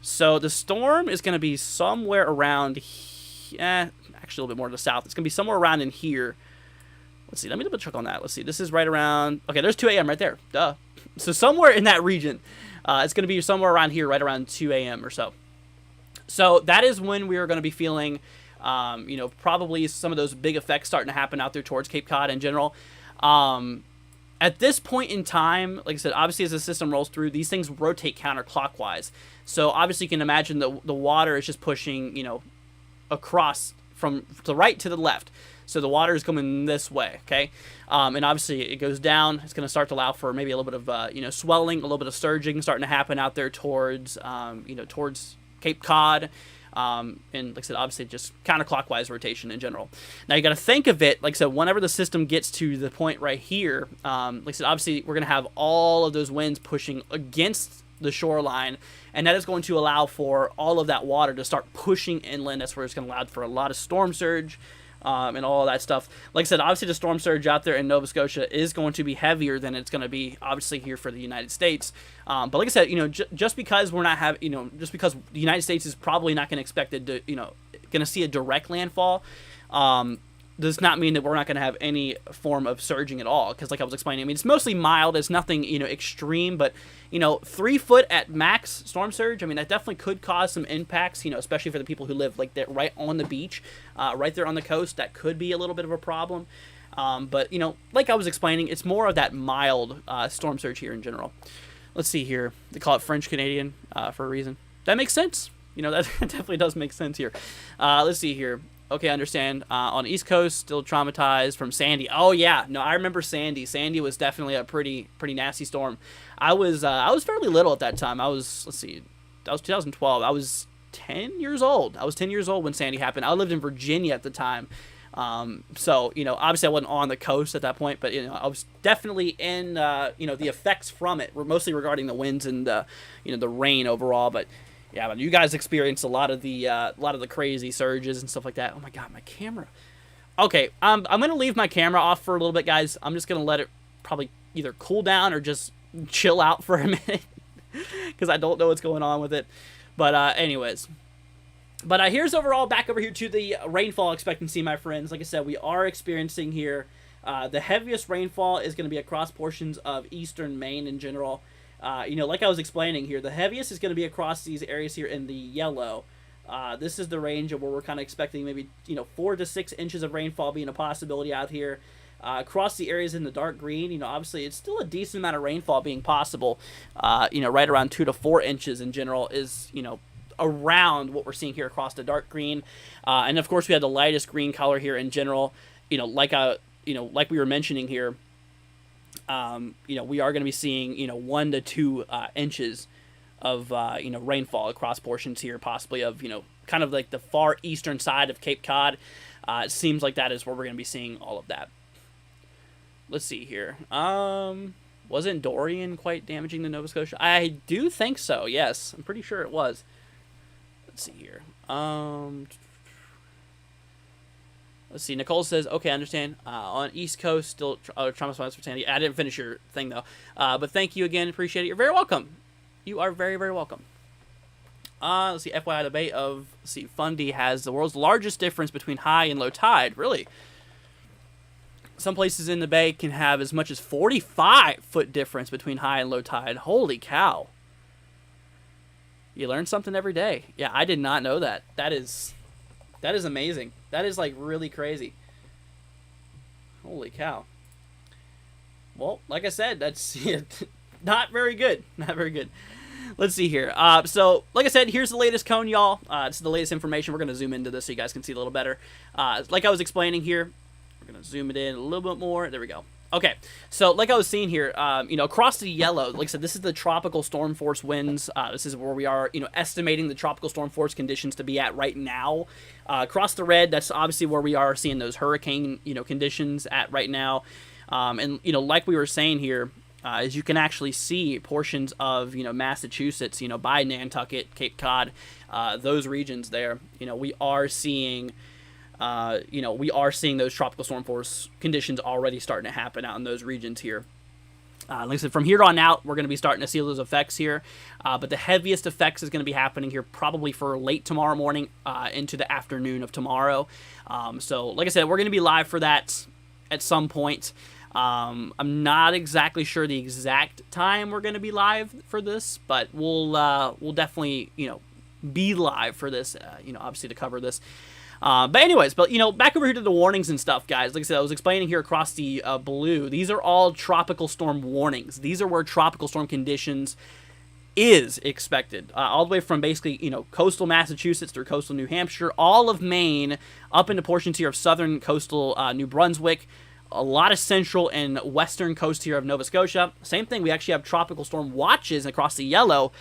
So the storm is going to be somewhere around, actually a little bit more to the south. It's going to be somewhere around in here. Let's see. Let me double check on that. Let's see. This is right around. Okay, there's 2 a.m. right there. Duh. So somewhere in that region, it's going to be somewhere around here, right around 2 a.m. or so. So that is when we are going to be feeling, probably some of those big effects starting to happen out there towards Cape Cod in general. At this point in time, like I said, obviously as the system rolls through, these things rotate counterclockwise. So obviously you can imagine the water is just pushing, across from the right to the left. So the water is coming this way, okay? And obviously it goes down. It's going to start to allow for maybe a little bit of, swelling, a little bit of surging starting to happen out there towards, towards Cape Cod. And like I said, obviously just counterclockwise rotation in general. Now you got to think of it, like I said, whenever the system gets to the point right here, like I said, obviously we're going to have all of those winds pushing against the shoreline, and that is going to allow for all of that water to start pushing inland. That's where it's going to allow for a lot of storm surge and all of that stuff. Like I said, obviously the storm surge out there in Nova Scotia is going to be heavier than it's going to be obviously here for the United States. But like I said, just because we're not having, just because the United States is probably not going to expect it to, going to see a direct landfall, does not mean that we're not going to have any form of surging at all. Because like I was explaining, I mean, it's mostly mild. It's nothing, extreme. But, 3 foot at max storm surge, I mean, that definitely could cause some impacts, especially for the people who live like that right on the beach, right there on the coast. That could be a little bit of a problem. But, like I was explaining, it's more of that mild storm surge here in general. Let's see here. They call it French Canadian for a reason. That makes sense. That definitely does make sense here. Let's see here. Okay, I understand. On the East Coast, still traumatized from Sandy. Oh yeah, no, I remember Sandy. Sandy was definitely a pretty nasty storm. I was fairly little at that time. That was 2012. I was 10 years old. I was 10 years old when Sandy happened. I lived in Virginia at the time. So obviously I wasn't on the coast at that point, but I was definitely in the effects from it were mostly regarding the winds and the rain overall, but. Yeah, but you guys experienced a lot of the crazy surges and stuff like that. Oh my god, my camera. Okay, I'm gonna leave my camera off for a little bit, guys. I'm just gonna let it probably either cool down or just chill out for a minute because I don't know what's going on with it. But anyways, but here's overall back over here to the rainfall expectancy, my friends. Like I said, we are experiencing here the heaviest rainfall is going to be across portions of eastern Maine in general. Like I was explaining here, the heaviest is going to be across these areas here in the yellow. This is the range of where we're kind of expecting maybe 4 to 6 inches of rainfall being a possibility out here. Across the areas in the dark green, obviously it's still a decent amount of rainfall being possible. Right around 2 to 4 inches in general is around what we're seeing here across the dark green. And of course we have the lightest green color here in general. Like we were mentioning here. We are going to be seeing 1 to 2 inches of rainfall across portions here, possibly of kind of like the far eastern side of Cape Cod. It seems like that is where we're going to be seeing all of that. Let's see here. Wasn't Dorian quite damaging the Nova Scotia? I do think so. Yes, I'm pretty sure it was. Let's see here. Let's see. Nicole says, okay, I understand. On East Coast, still trauma response for Sandy. I didn't finish your thing, though. But thank you again. Appreciate it. You're very welcome. You are very, very welcome. Let's see. FYI debate of, let's see, Fundy has the world's largest difference between high and low tide. Really? Some places in the bay can have as much as 45-foot difference between high and low tide. Holy cow. You learn something every day. Yeah, I did not know that. That is amazing. That is like really crazy. Holy cow. Well, like I said, that's not very good. Not very good. Let's see here. So, like I said, here's the latest cone, y'all. This is the latest information. We're going to zoom into this so you guys can see a little better. Like I was explaining here, we're going to zoom it in a little bit more. There we go. Okay, so like I was seeing here, across the yellow, like I said, this is the tropical storm force winds. This is where we are, estimating the tropical storm force conditions to be at right now. Across the red, that's obviously where we are seeing those hurricane, conditions at right now. And, like we were saying here, as you can actually see portions of, Massachusetts, by Nantucket, Cape Cod, those regions there, we are seeing... we are seeing those tropical storm force conditions already starting to happen out in those regions here. Like I said, from here on out, we're going to be starting to see those effects here. But the heaviest effects is going to be happening here probably for late tomorrow morning into the afternoon of tomorrow. So, like I said, we're going to be live for that at some point. I'm not exactly sure the exact time we're going to be live for this, but we'll definitely, be live for this, obviously to cover this. But anyways, back over here to the warnings and stuff, guys. Like I said, I was explaining here across the blue. These are all tropical storm warnings. These are where tropical storm conditions is expected. All the way from basically, coastal Massachusetts through coastal New Hampshire, all of Maine, up into portions here of southern coastal New Brunswick, a lot of central and western coast here of Nova Scotia. Same thing, we actually have tropical storm watches across the yellow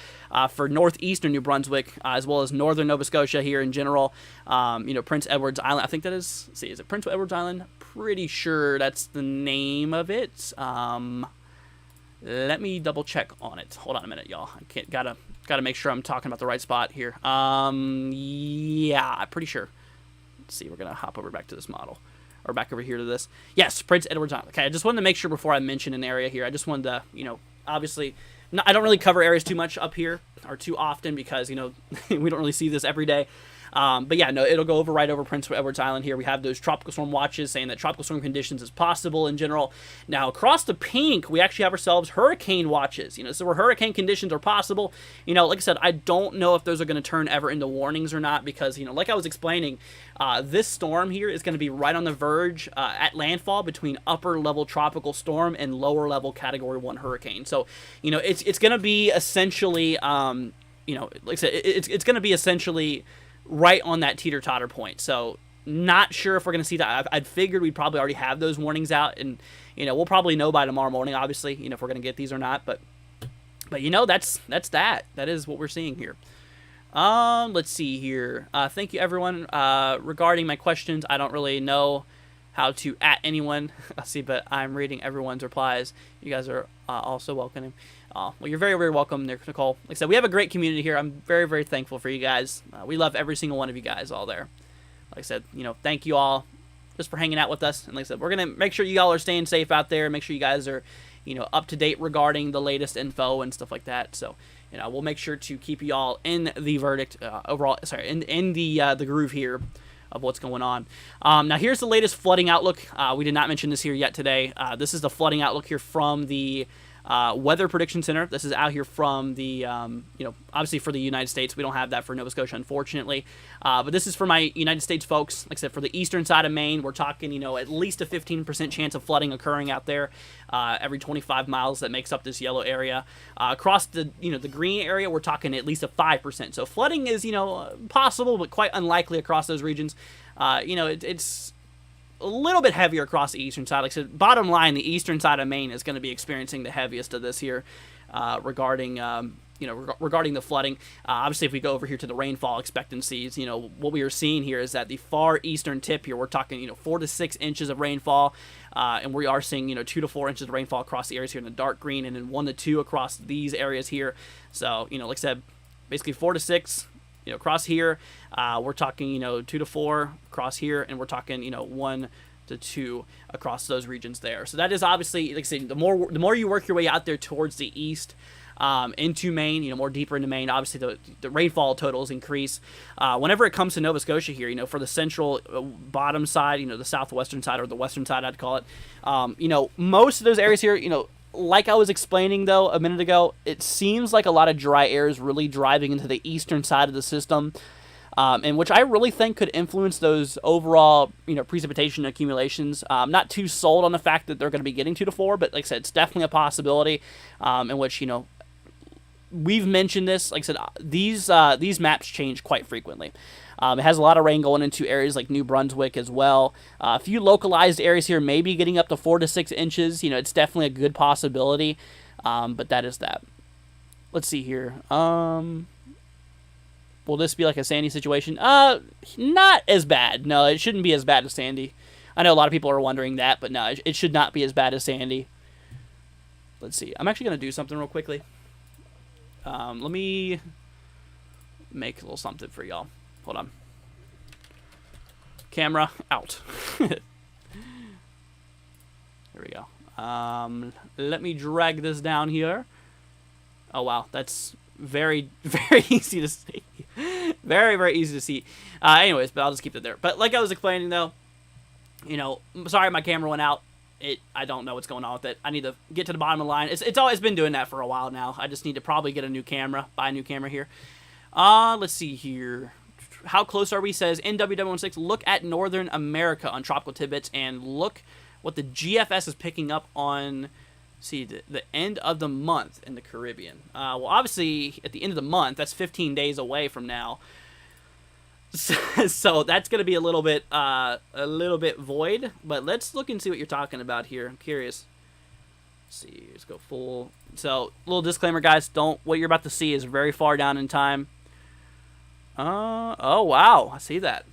for northeastern New Brunswick, as well as northern Nova Scotia here in general. Prince Edward's Island, I think that is, let's see, is it Prince Edward's Island? Pretty sure that's the name of it. Let me double check on it. Hold on a minute, y'all. Gotta make sure I'm talking about the right spot here. Yeah, I'm pretty sure. Let's see, we're gonna hop over back to this model. Or back over here to this. Yes, Prince Edward's Island. Okay, I just wanted to make sure before I mention an area here. I just wanted to, obviously, I don't really cover areas too much up here, or too often, because, we don't really see this every day. But yeah, no, it'll go right over Prince Edward's Island here. We have those tropical storm watches saying that tropical storm conditions is possible in general. Now, across the pink, we actually have ourselves hurricane watches. So where hurricane conditions are possible. Like I said, I don't know if those are going to turn ever into warnings or not, because, like I was explaining, this storm here is going to be right on the verge at landfall between upper level tropical storm and lower level category 1 hurricane. So, it's going to be essentially, like I said, it's going to be essentially right on that teeter-totter point. So not sure if we're going to see that. I'd figured we'd probably already have those warnings out, and we'll probably know by tomorrow morning, obviously, if we're going to get these or not. But that's that. That is what we're seeing here. Let's see here. Thank you, everyone. Regarding my questions, I don't really know how to @ anyone. See, but I'm reading everyone's replies. You guys are also welcoming. Well, you're very, very welcome there, Nicole. Like I said, we have a great community here. I'm very, very thankful for you guys. We love every single one of you guys all there. Like I said, thank you all just for hanging out with us. And like I said, we're going to make sure you all are staying safe out there. Make sure you guys are, up to date regarding the latest info and stuff like that. So, we'll make sure to keep you all in the verdict overall. Sorry, in the groove here of what's going on. Now, here's the latest flooding outlook. We did not mention this here yet today. This is the flooding outlook here from the Weather Prediction Center. This is out here from the, obviously for the United States. We don't have that for Nova Scotia, unfortunately. But this is for my United States folks. Like I said, for the eastern side of Maine, we're talking, at least a 15% chance of flooding occurring out there every 25 miles that makes up this yellow area. Across the, the green area, we're talking at least a 5%. So flooding is, possible, but quite unlikely across those regions. It's a little bit heavier across the eastern side. Like I said, bottom line, the eastern side of Maine is going to be experiencing the heaviest of this here regarding regarding the flooding. Obviously, if we go over here to the rainfall expectancies, what we are seeing here is that the far eastern tip here, we're talking, 4 to 6 inches of rainfall, and we are seeing, 2 to 4 inches of rainfall across the areas here in the dark green, and then 1 to 2 across these areas here. So, like I said, basically 4 to 6. Across here, we're talking, 2 to 4 across here, and we're talking, 1 to 2 across those regions there. So that is obviously, like I said, the more you work your way out there towards the east, into Maine, more deeper into Maine, obviously the rainfall totals increase. Whenever it comes to Nova Scotia here, for the central bottom side, the southwestern side, or the western side, I'd call it, most of those areas here, like I was explaining, though, a minute ago, it seems like a lot of dry air is really driving into the eastern side of the system, and which I really think could influence those overall, precipitation accumulations. Not too sold on the fact that they're going to be getting 2 to 4, but like I said, it's definitely a possibility, in which, we've mentioned this. Like I said, these maps change quite frequently. It has a lot of rain going into areas like New Brunswick as well. A few localized areas here maybe getting up to 4 to 6 inches. It's definitely a good possibility, but that is that. Let's see here. Will this be like a Sandy situation? Not as bad. No, it shouldn't be as bad as Sandy. I know a lot of people are wondering that, but no, it should not be as bad as Sandy. Let's see. I'm actually going to do something real quickly. Let me make a little something for y'all. Hold on. Camera out. Here we go. Let me drag this down here. Oh, wow. That's very, very easy to see. Very, very easy to see. Anyways, but I'll just keep it there. But like I was explaining, though, sorry my camera went out. I don't know what's going on with it. I need to get to the bottom of the line. It's always been doing that for a while now. I just need to probably get a new camera, buy a new camera here. Let's see here. How close are we? Says NWW16. Look at Northern America on Tropical Tidbits and look what the GFS is picking up on. See the end of the month in the Caribbean. Well, obviously at the end of the month, that's 15 days away from now. So that's going to be a little bit void, but let's look and see what you're talking about here. I'm curious. Let's see, let's go full. So, little disclaimer, guys, what you're about to see is very far down in time. Oh wow, I see that.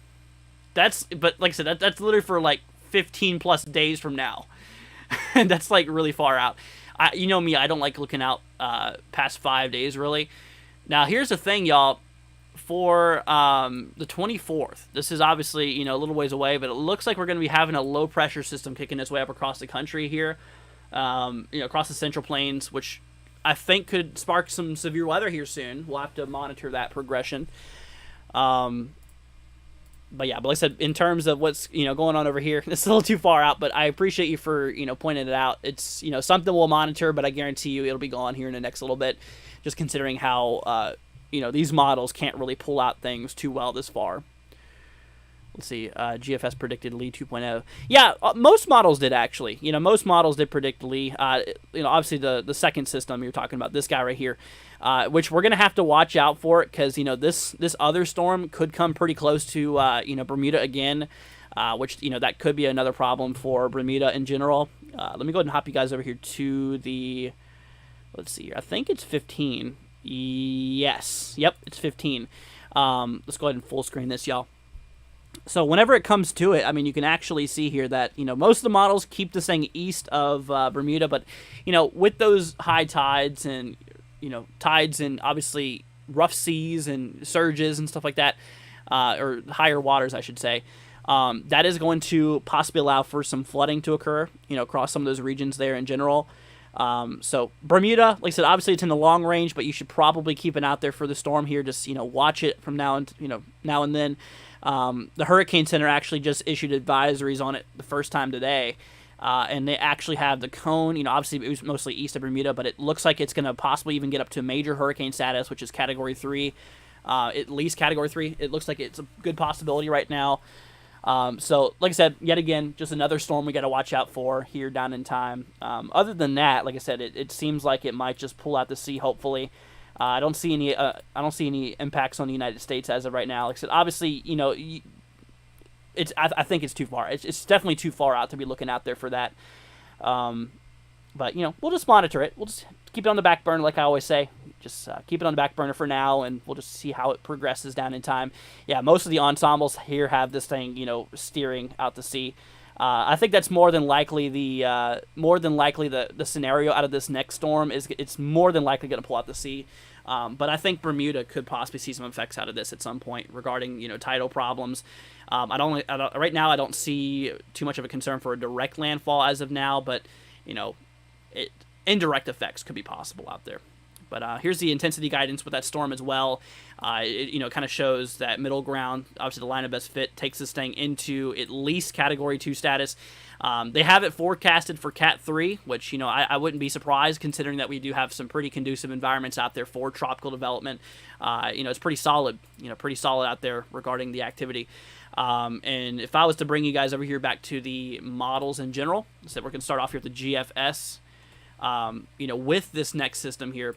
But like I said, that's literally for like 15 plus days from now. And that's like really far out. You know me, I don't like looking out past 5 days really. Now here's the thing, y'all. For the 24th, this is obviously a little ways away, but it looks like we're going to be having a low pressure system kicking its way up across the country here, across the Central Plains, which I think could spark some severe weather here soon. We'll have to monitor that progression. But like I said, in terms of what's going on over here, it's a little too far out. But I appreciate you for pointing it out. It's something we'll monitor, but I guarantee you it'll be gone here in the next little bit. Just considering how these models can't really pull out things too well this far. Let's see. GFS predicted Lee 2.0. Yeah, most models did actually. Most models did predict Lee. Obviously the second system you're talking about, this guy right here, which we're gonna have to watch out for it because this other storm could come pretty close to Bermuda again, which that could be another problem for Bermuda in general. Let me go ahead and hop you guys over here to the. Let's see here. I think it's 15. Yes. Yep. It's 15. Let's go ahead and full screen this, y'all. So whenever it comes to it, I mean, you can actually see here that, most of the models keep this thing east of Bermuda, but, with those high tides and, tides and obviously rough seas and surges and stuff like that, or higher waters, I should say, that is going to possibly allow for some flooding to occur, across some of those regions there in general. So Bermuda, like I said, obviously it's in the long range, but you should probably keep an eye out there for the storm here. Just, watch it from now and then. The Hurricane Center actually just issued advisories on it the first time today. And they actually have the cone, obviously it was mostly east of Bermuda, but it looks like it's going to possibly even get up to major hurricane status, which is Category 3, at least Category 3. It looks like it's a good possibility right now. So, like I said, yet again, just another storm we got to watch out for here down in time. Other than that, like I said, it seems like it might just pull out to sea, hopefully. I don't see any impacts on the United States as of right now. Like I said, obviously, I think it's too far. It's definitely too far out to be looking out there for that. But we'll just monitor it. We'll just keep it on the back burner, like I always say. Just keep it on the back burner for now, and we'll just see how it progresses down in time. Yeah, most of the ensembles here have this thing, steering out to sea. I think that's more than likely the scenario out of this next storm is it's more than likely going to pull out to sea. But I think Bermuda could possibly see some effects out of this at some point regarding tidal problems. Right now I don't see too much of a concern for a direct landfall as of now, but indirect effects could be possible out there. But here's the intensity guidance with that storm as well. It kind of shows that middle ground. Obviously, the line of best fit takes this thing into at least Category 2 status. They have it forecasted for Cat 3, which, I wouldn't be surprised considering that we do have some pretty conducive environments out there for tropical development. It's pretty solid, out there regarding the activity. And if I was to bring you guys over here back to the models in general, so we're going to start off here with the GFS, with this next system here.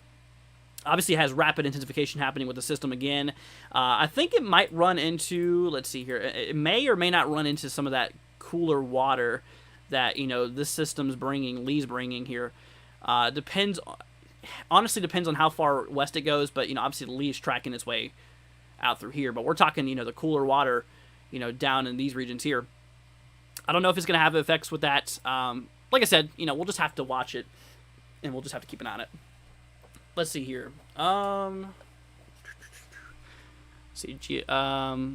Obviously, it has rapid intensification happening with the system again. I think it might run into, let's see here, it may or may not run into some of that cooler water that, this system's Lee's bringing here. Honestly depends on how far west it goes, but, obviously the Lee's tracking its way out through here. But we're talking, the cooler water, down in these regions here. I don't know if it's going to have effects with that. Like I said, we'll just have to watch it, and we'll just have to keep an eye on it. Let's see here.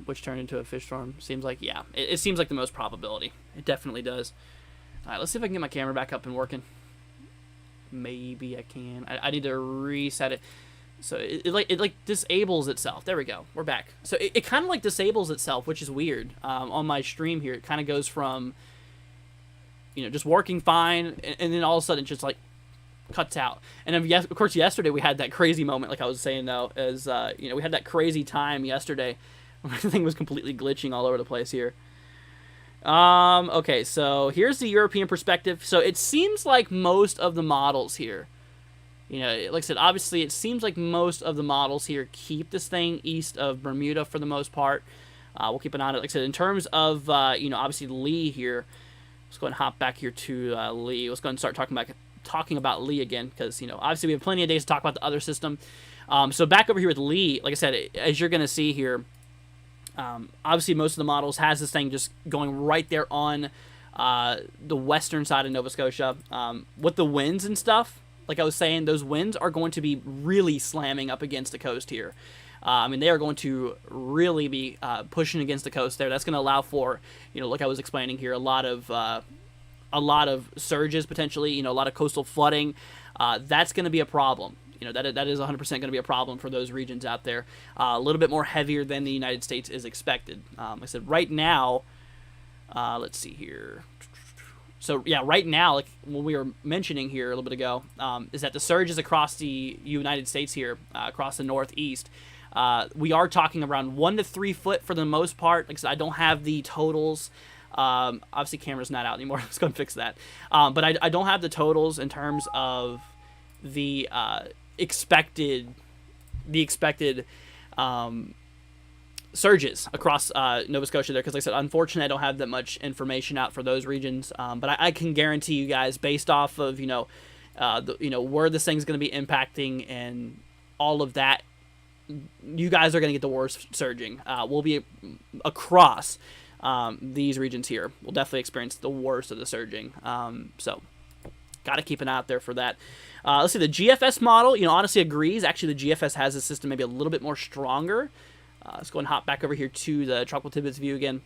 Which turned into a fish storm. Seems like, yeah. It seems like the most probability. It definitely does. All right, let's see if I can get my camera back up and working. Maybe I can. I need to reset it. So it disables itself. There we go. We're back. So it kind of like disables itself, which is weird. On my stream here, it kind of goes from, just working fine, and then all of a sudden just cuts out. And of course yesterday we had that crazy moment, like I was saying though, as we had that crazy time yesterday when everything was completely glitching all over the place here. Okay, so here's the European perspective. So it seems like most of the models here, like I said, obviously it seems like most of the models here keep this thing east of Bermuda for the most part. we'll keep an eye on it. Like I said, in terms of, obviously Lee here, let's go ahead and hop back here to Lee. Let's go ahead and start talking about Lee again, because, obviously we have plenty of days to talk about the other system. So back over here with Lee, like I said, as you're going to see here, obviously most of the models has this thing just going right there on the western side of Nova Scotia. With the winds and stuff, like I was saying, those winds are going to be really slamming up against the coast here. They are going to really be pushing against the coast there. That's going to allow for, like I was explaining here, a lot of surges potentially, a lot of coastal flooding. That's going to be a problem. That is 100% going to be a problem for those regions out there. A little bit more heavier than the United States is expected. Like I said, right now, let's see here. So, yeah, right now, like what we were mentioning here a little bit ago, is that the surges across the United States here, across the Northeast, we are talking around 1 to 3 foot for the most part. Like I said, I don't have the totals. Obviously, camera's not out anymore. Let's go and fix that. But I don't have the totals in terms of the expected surges across Nova Scotia there, because like I said, unfortunately I don't have that much information out for those regions, but I can guarantee you guys, based off of where this thing's going to be impacting and all of that, you guys are going to get the worst surging. We'll be across these regions here. We'll definitely experience the worst of the surging, so got to keep an eye out there for that. Let's see, the GFS model, honestly agrees. Actually, the GFS has a system maybe a little bit more stronger. Let's go and hop back over here to the Tropical Tidbits view again.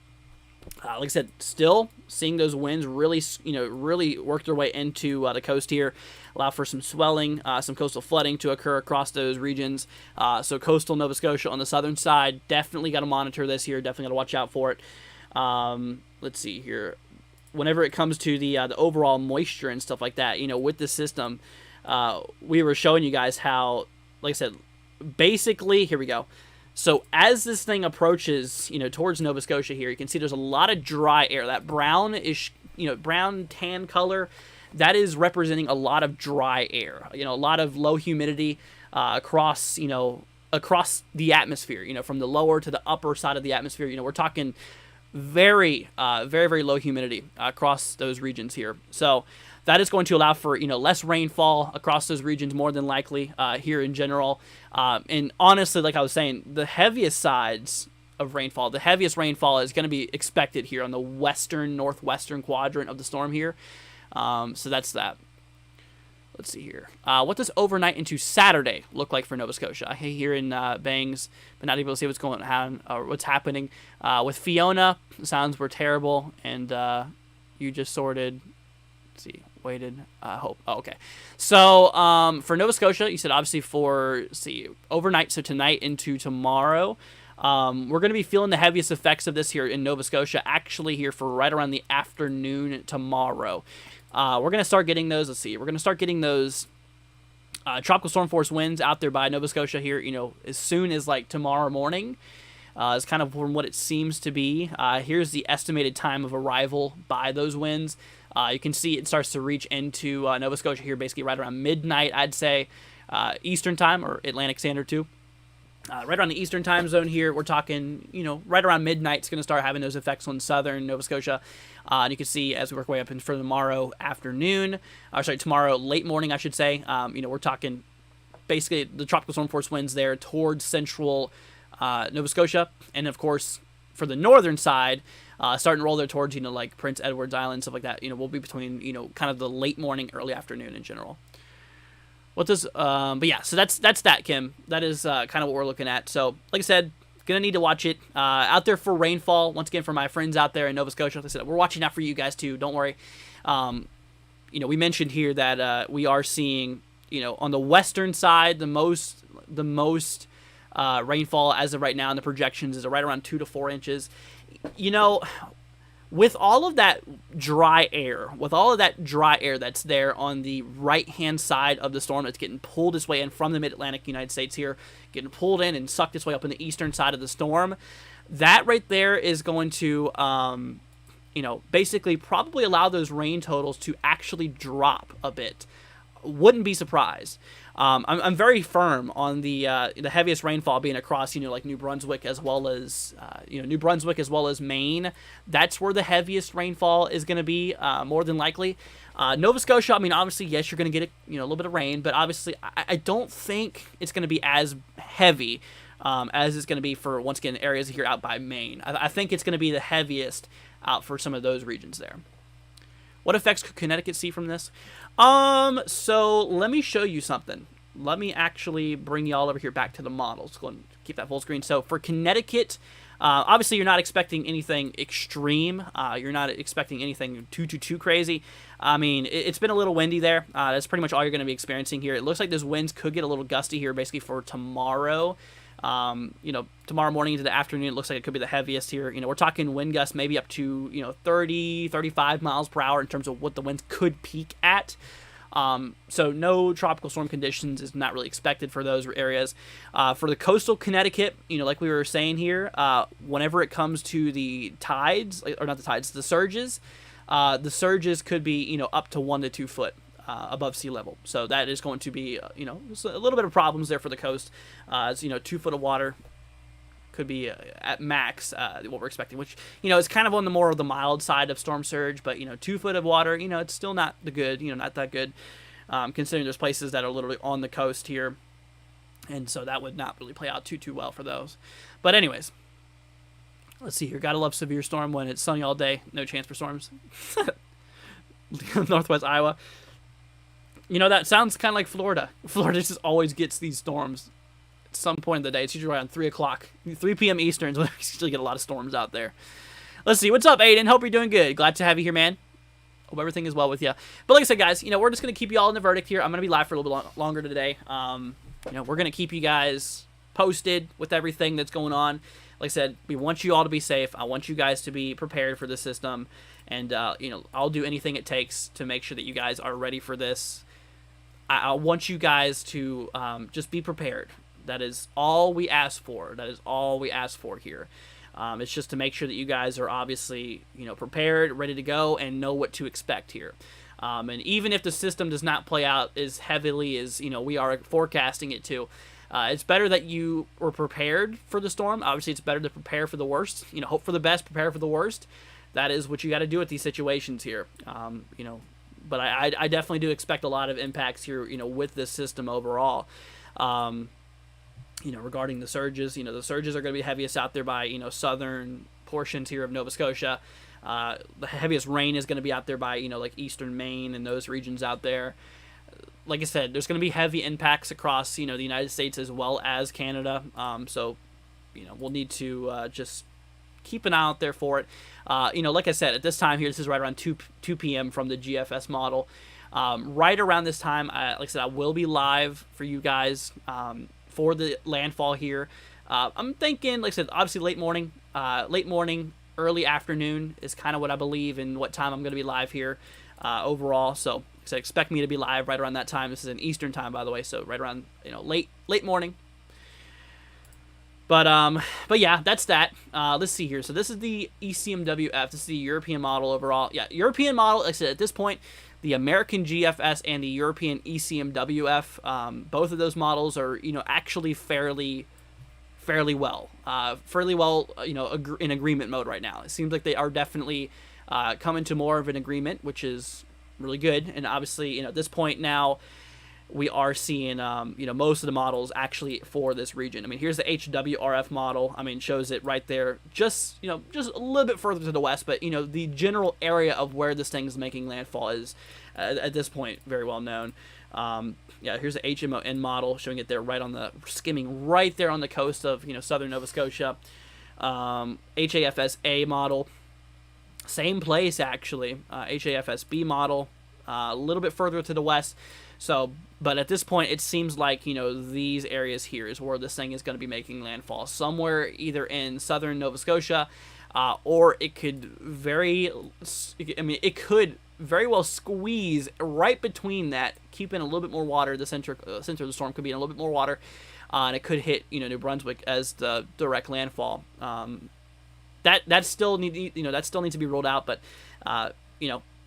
Like I said, still seeing those winds really, really work their way into the coast here, allow for some swelling, some coastal flooding to occur across those regions. So coastal Nova Scotia on the southern side, definitely got to monitor this here, definitely got to watch out for it. Let's see here. Whenever it comes to the overall moisture and stuff like that, with the system, we were showing you guys how, like I said, basically, here we go. So as this thing approaches, towards Nova Scotia here, you can see there's a lot of dry air. That brownish, brown tan color, that is representing a lot of dry air. A lot of low humidity across the atmosphere. From the lower to the upper side of the atmosphere. We're talking very, very low humidity across those regions here. So that is going to allow for, less rainfall across those regions, more than likely, here in general. And honestly, like I was saying, the heaviest sides of rainfall, the heaviest rainfall is going to be expected here on the northwestern quadrant of the storm here. So that's that. Let's see here. What does overnight into Saturday look like for Nova Scotia? Here in Bangs, but not able to see what's going on or what's happening. With Fiona, the sounds were terrible, and you just sorted. Let's see, waited, hope. Oh, okay. So for Nova Scotia, you said obviously for overnight, so tonight into tomorrow. We're going to be feeling the heaviest effects of this here in Nova Scotia, actually here for right around the afternoon tomorrow. We're going to start getting those, we're going to start getting those tropical storm force winds out there by Nova Scotia here, as soon as like tomorrow morning. Is kind of from what it seems to be. Here's the estimated time of arrival by those winds. You can see it starts to reach into Nova Scotia here basically right around midnight, I'd say, Eastern time, or Atlantic Standard too. Right around the Eastern time zone here, we're talking, right around midnight, it's going to start having those effects on southern Nova Scotia. And you can see as we work way up in for tomorrow afternoon, tomorrow late morning, I should say, we're talking basically the tropical storm force winds there towards central Nova Scotia. And of course, for the northern side, starting to roll there towards, like Prince Edward's Island, stuff like that, we'll be between, kind of the late morning, early afternoon in general. What does, but yeah, so that's that, Kim. That is kind of what we're looking at. So, like I said, gonna need to watch it. Out there for rainfall, once again, for my friends out there in Nova Scotia, like I said, we're watching out for you guys too, don't worry. We mentioned here that we are seeing, on the western side, the most rainfall as of right now in the projections is right around 2 to 4 inches. With all of that dry air, that's there on the right-hand side of the storm that's getting pulled its way in from the mid-Atlantic United States here, getting pulled in and sucked its way up in the eastern side of the storm, that right there is going to, basically probably allow those rain totals to actually drop a bit. wouldn't be surprised. I'm very firm on the heaviest rainfall being across, like New Brunswick as well as New Brunswick as well as Maine. That's where the heaviest rainfall is going to be, more than likely. Nova Scotia, I mean, obviously, yes, you're going to get a little bit of rain, but obviously, I don't think it's going to be as heavy as it's going to be for, once again, areas here out by Maine. I think it's going to be the heaviest out for some of those regions there. What effects could Connecticut see from this? So let me show you something. Let me actually bring y'all over here back to the models. Go and keep that full screen. So for Connecticut, obviously you're not expecting anything extreme. You're not expecting anything too crazy. I mean, it's been a little windy there. That's pretty much all you're going to be experiencing here. It looks like those winds could get a little gusty here, basically for tomorrow. Tomorrow morning into the afternoon, it looks like it could be the heaviest here. We're talking wind gusts maybe up to, 30, 35 miles per hour in terms of what the winds could peak at. So no tropical storm conditions is not really expected for those areas. For the coastal Connecticut, like we were saying here, whenever it comes to the tides, or not the tides, the surges could be, up to 1 to 2 foot. Above sea level. So that is going to be, a little bit of problems there for the coast. 2 foot of water could be at max what we're expecting, which, is kind of on the more of the mild side of storm surge, but, 2 foot of water, it's still not the good, not that good, considering there's places that are literally on the coast here. And so that would not really play out too well for those. But anyways, let's see here. Gotta love severe storm when it's sunny all day. No chance for storms. Northwest Iowa. That sounds kind of like Florida. Florida just always gets these storms at some point in the day. It's usually around 3 o'clock, 3 p.m. Eastern is when we usually get a lot of storms out there. Let's see. What's up, Aiden? Hope you're doing good. Glad to have you here, man. Hope everything is well with you. But like I said, guys, we're just going to keep you all in the verdict here. I'm going to be live for a little bit longer today. We're going to keep you guys posted with everything that's going on. Like I said, we want you all to be safe. I want you guys to be prepared for the system. And, I'll do anything it takes to make sure that you guys are ready for this. I want you guys to just be prepared. That is all we ask for. That is all we ask for here. It's just to make sure that you guys are obviously, prepared, ready to go, and know what to expect here. And even if the system does not play out as heavily as, we are forecasting it to, it's better that you were prepared for the storm. Obviously, it's better to prepare for the worst. Hope for the best, prepare for the worst. That is what you got to do with these situations here. But I definitely do expect a lot of impacts here, with this system overall. Regarding the surges, the surges are going to be heaviest out there by, southern portions here of Nova Scotia. The heaviest rain is going to be out there by, like eastern Maine and those regions out there. Like I said, there's going to be heavy impacts across, the United States as well as Canada. So, we'll need to just keep an eye out there for it. Like I said, at this time here, this is right around 2 p.m. from the GFS model. Right around this time, like I said, I will be live for you guys for the landfall here. I'm thinking, like I said, obviously late morning, early afternoon is kind of what I believe and what time I'm going to be live here overall. So, like I said, expect me to be live right around that time. This is in Eastern time, by the way, so right around late morning. But yeah, that's that. Let's see here. So this is the ECMWF. This is the European model overall. Yeah, European model, like I said, at this point, the American GFS and the European ECMWF, both of those models are, actually fairly well, in agreement mode right now. It seems like they are definitely coming to more of an agreement, which is really good. And obviously, at this point now, we are seeing, most of the models actually for this region. I mean, here's the HWRF model. I mean, shows it right there, just a little bit further to the west, but, the general area of where this thing is making landfall is, at this point, very well known. Yeah, here's the HMON model, showing it there skimming right there on the coast of, southern Nova Scotia. HAFS-A model, same place, actually. HAFS-B model, a little bit further to the west. So, but at this point, it seems like, these areas here is where this thing is going to be making landfall. Somewhere either in southern Nova Scotia, or it could very well squeeze right between that, keeping a little bit more water. The center of the storm could be in a little bit more water, and it could hit, New Brunswick as the direct landfall. That still needs to be rolled out, but,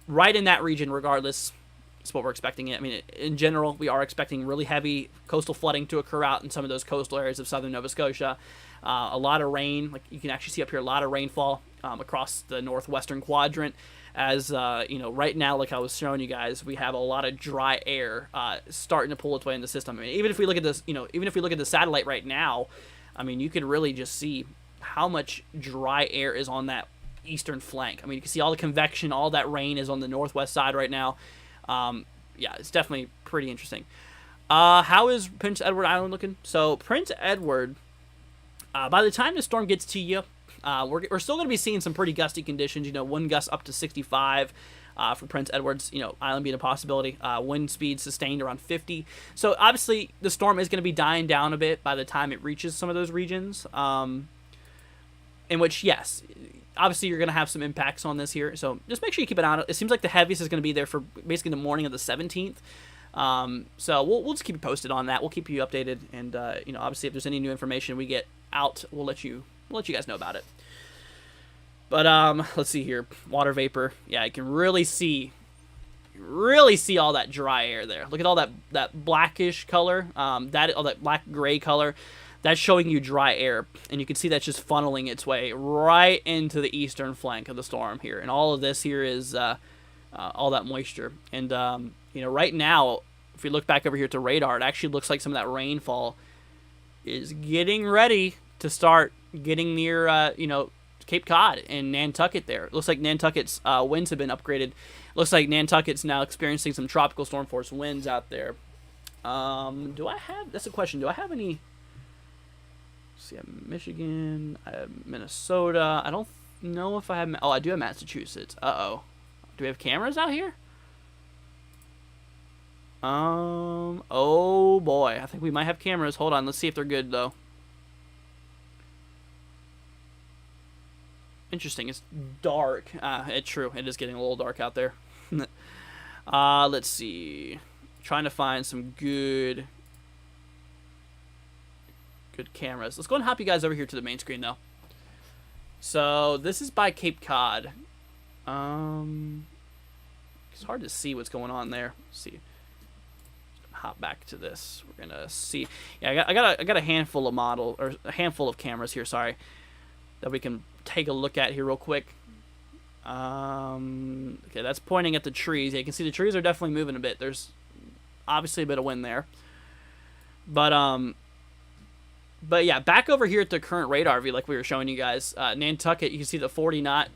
right in that region regardless. That's what we're expecting. I mean, in general, we are expecting really heavy coastal flooding to occur out in some of those coastal areas of southern Nova Scotia. A lot of rain, like you can actually see up here, a lot of rainfall across the northwestern quadrant. As right now, like I was showing you guys, we have a lot of dry air starting to pull its way in the system. I mean, even if we look at this, even if we look at the satellite right now, I mean, you could really just see how much dry air is on that eastern flank. I mean, you can see all the convection, all that rain is on the northwest side right now. Yeah, it's definitely pretty interesting. How is Prince Edward Island looking? So Prince Edward, by the time the storm gets to you, we're still going to be seeing some pretty gusty conditions. One gust up to 65 for Prince Edward's, island being a possibility. Wind speed sustained around 50. So obviously the storm is going to be dying down a bit by the time it reaches some of those regions. In which, yes, obviously you're going to have some impacts on this here. So just make sure you keep an eye on it. It seems like the heaviest is going to be there for basically the morning of the 17th. So we'll just keep you posted on that. We'll keep you updated. And, obviously if there's any new information we get out, we'll let you guys know about it. But let's see here. Water vapor. Yeah, you can really see all that dry air there. Look at all that blackish color. All that black gray color. That's showing you dry air, and you can see that's just funneling its way right into the eastern flank of the storm here. And all of this here is all that moisture. And right now, if we look back over here to radar, it actually looks like some of that rainfall is getting ready to start getting near Cape Cod and Nantucket there. It looks like Nantucket's winds have been upgraded. It looks like Nantucket's now experiencing some tropical storm force winds out there. That's a question. Do I have any? See, I have Michigan. I have Minnesota. I don't know if I have. Oh, I do have Massachusetts. Do we have cameras out here? Oh boy, I think we might have cameras. Hold on, let's see if they're good though. Interesting. It's dark. It's true. It is getting a little dark out there. Let's see. Trying to find some good cameras. Let's go and hop you guys over here to the main screen though. So this is by Cape Cod. It's hard to see what's going on there. Let's see. Hop back to this. We're gonna see. Yeah, I got a handful of cameras here. Sorry, that we can take a look at here real quick. Okay, that's pointing at the trees. Yeah, you can see the trees are definitely moving a bit. There's obviously a bit of wind there. But yeah, back over here at the current radar view, like we were showing you guys, Nantucket, you can see the 41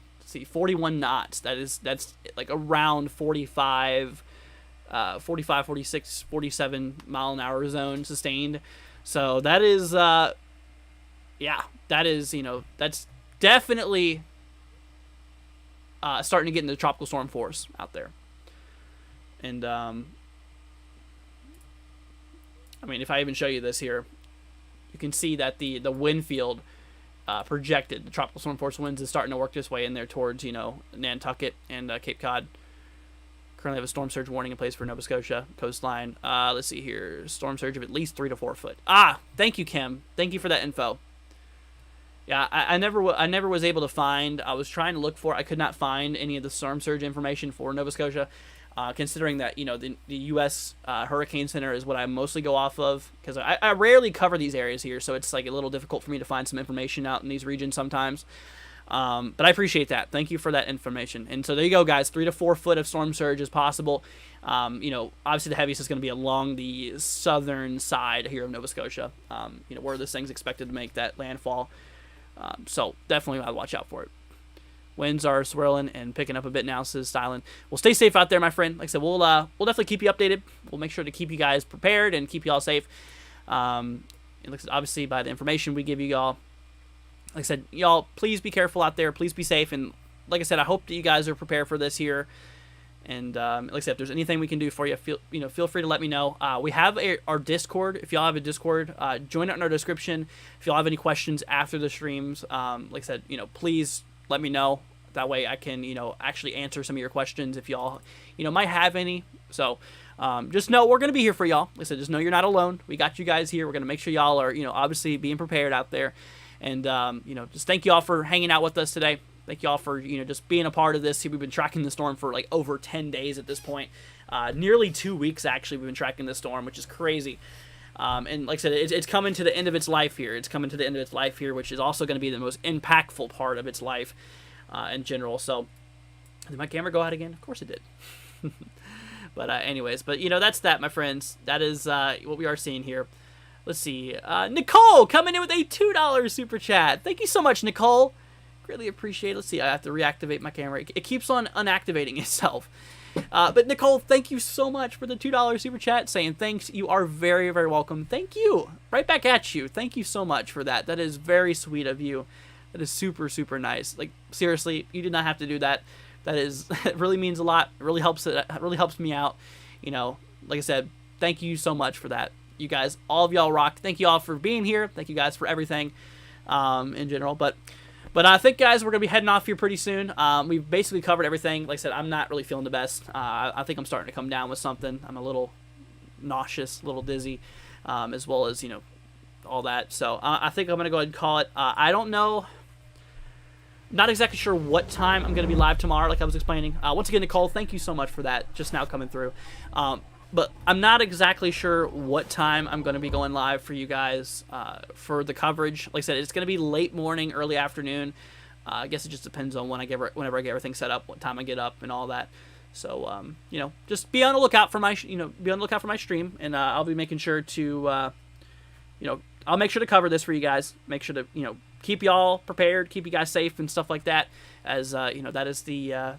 knots. That's like around 45, 46, 47 mile an hour zone sustained. So that is, that's definitely starting to get into tropical storm force out there. And I mean, if I even show you this here, you can see that the wind field projected, the tropical storm force winds is starting to work this way in there towards, Nantucket and Cape Cod. Currently have a storm surge warning in place for Nova Scotia coastline. Let's see here. Storm surge of at least 3 to 4 foot. Thank you, Kim. Thank you for that info. Yeah, I never was able to find. I was trying to look for. I could not find any of the storm surge information for Nova Scotia. Considering that the U.S. Hurricane Center is what I mostly go off of, because I rarely cover these areas here, so it's like a little difficult for me to find some information out in these regions sometimes. But I appreciate that. Thank you for that information. And so there you go, guys. 3 to 4 foot of storm surge is possible. Obviously the heaviest is going to be along the southern side here of Nova Scotia, where this thing's expected to make that landfall. So definitely I'll watch out for it. Winds are swirling and picking up a bit now, says Stylen. Well, stay safe out there, my friend. Like I said, we'll definitely keep you updated. We'll make sure to keep you guys prepared and keep you all safe. And obviously, by the information we give you all, like I said, y'all, please be careful out there. Please be safe. And like I said, I hope that you guys are prepared for this here. And like I said, if there's anything we can do for you, feel free to let me know. We have our Discord. If y'all have a Discord, join it in our description. If y'all have any questions after the streams, like I said, please let me know. That way I can, actually answer some of your questions if y'all, might have any. So just know we're going to be here for y'all. Like I said, just know you're not alone. We got you guys here. We're going to make sure y'all are, obviously being prepared out there. And, just thank y'all for hanging out with us today. Thank you all for, just being a part of this. We've been tracking the storm for like over 10 days at this point. Nearly 2 weeks, actually, we've been tracking the storm, which is crazy. And like I said, it's coming to the end of its life here. It's coming to the end of its life here, which is also going to be the most impactful part of its life in general. So, did my camera go out again? Of course it did. But anyways, that's that, my friends. That is what we are seeing here. Let's see. Nicole coming in with a $2 super chat. Thank you so much, Nicole. Greatly appreciate it. Let's see. I have to reactivate my camera. It keeps on unactivating itself. But Nicole, thank you so much for the $2 super chat, saying thanks. You are very, very welcome. Thank you. Right back at you. Thank you so much for that. That is very sweet of you. That is super, super nice. Like, seriously, you did not have to do that. That is, it really means a lot. It really helps me out. Like I said, thank you so much for that. You guys, all of y'all rock. Thank you all for being here. Thank you guys for everything in general. But I think, guys, we're going to be heading off here pretty soon. We've basically covered everything. Like I said, I'm not really feeling the best. I think I'm starting to come down with something. I'm a little nauseous, a little dizzy, as well as, all that. So I think I'm going to go ahead and call it. I don't know. Not exactly sure what time I'm going to be live tomorrow, like I was explaining. Once again, Nicole, thank you so much for that, just now coming through. But I'm not exactly sure what time I'm going to be going live for you guys for the coverage. Like I said, it's going to be late morning, early afternoon. I guess it just depends on whenever I get everything set up, what time I get up, and all that. So, just be on the lookout for my, stream, and I'll be making sure to, I'll make sure to cover this for you guys. Make sure to, keep y'all prepared, keep you guys safe and stuff like that. As that is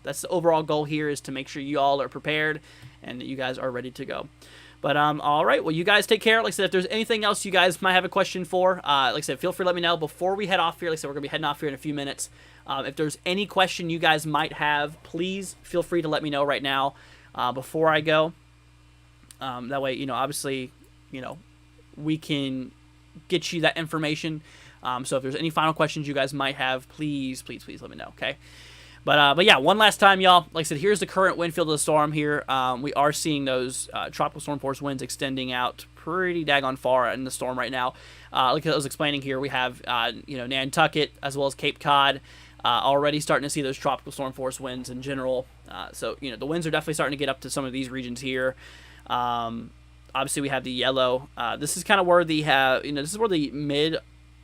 that's the overall goal here, is to make sure you all are prepared and that you guys are ready to go. But all right, well, you guys take care. Like I said, if there's anything else you guys might have a question for, like I said, feel free to let me know before we head off here. Like I said, we're gonna be heading off here in a few minutes. If there's any question you guys might have, please feel free to let me know right now before I go. That way, obviously, we can get you that information. So if there's any final questions you guys might have, please let me know, okay? But yeah, one last time, y'all. Like I said, here's the current wind field of the storm here. We are seeing those tropical storm force winds extending out pretty daggone far in the storm right now. Like I was explaining here, we have, Nantucket as well as Cape Cod already starting to see those tropical storm force winds in general. So, the winds are definitely starting to get up to some of these regions here. Obviously, we have the yellow. This is kind of where this is where the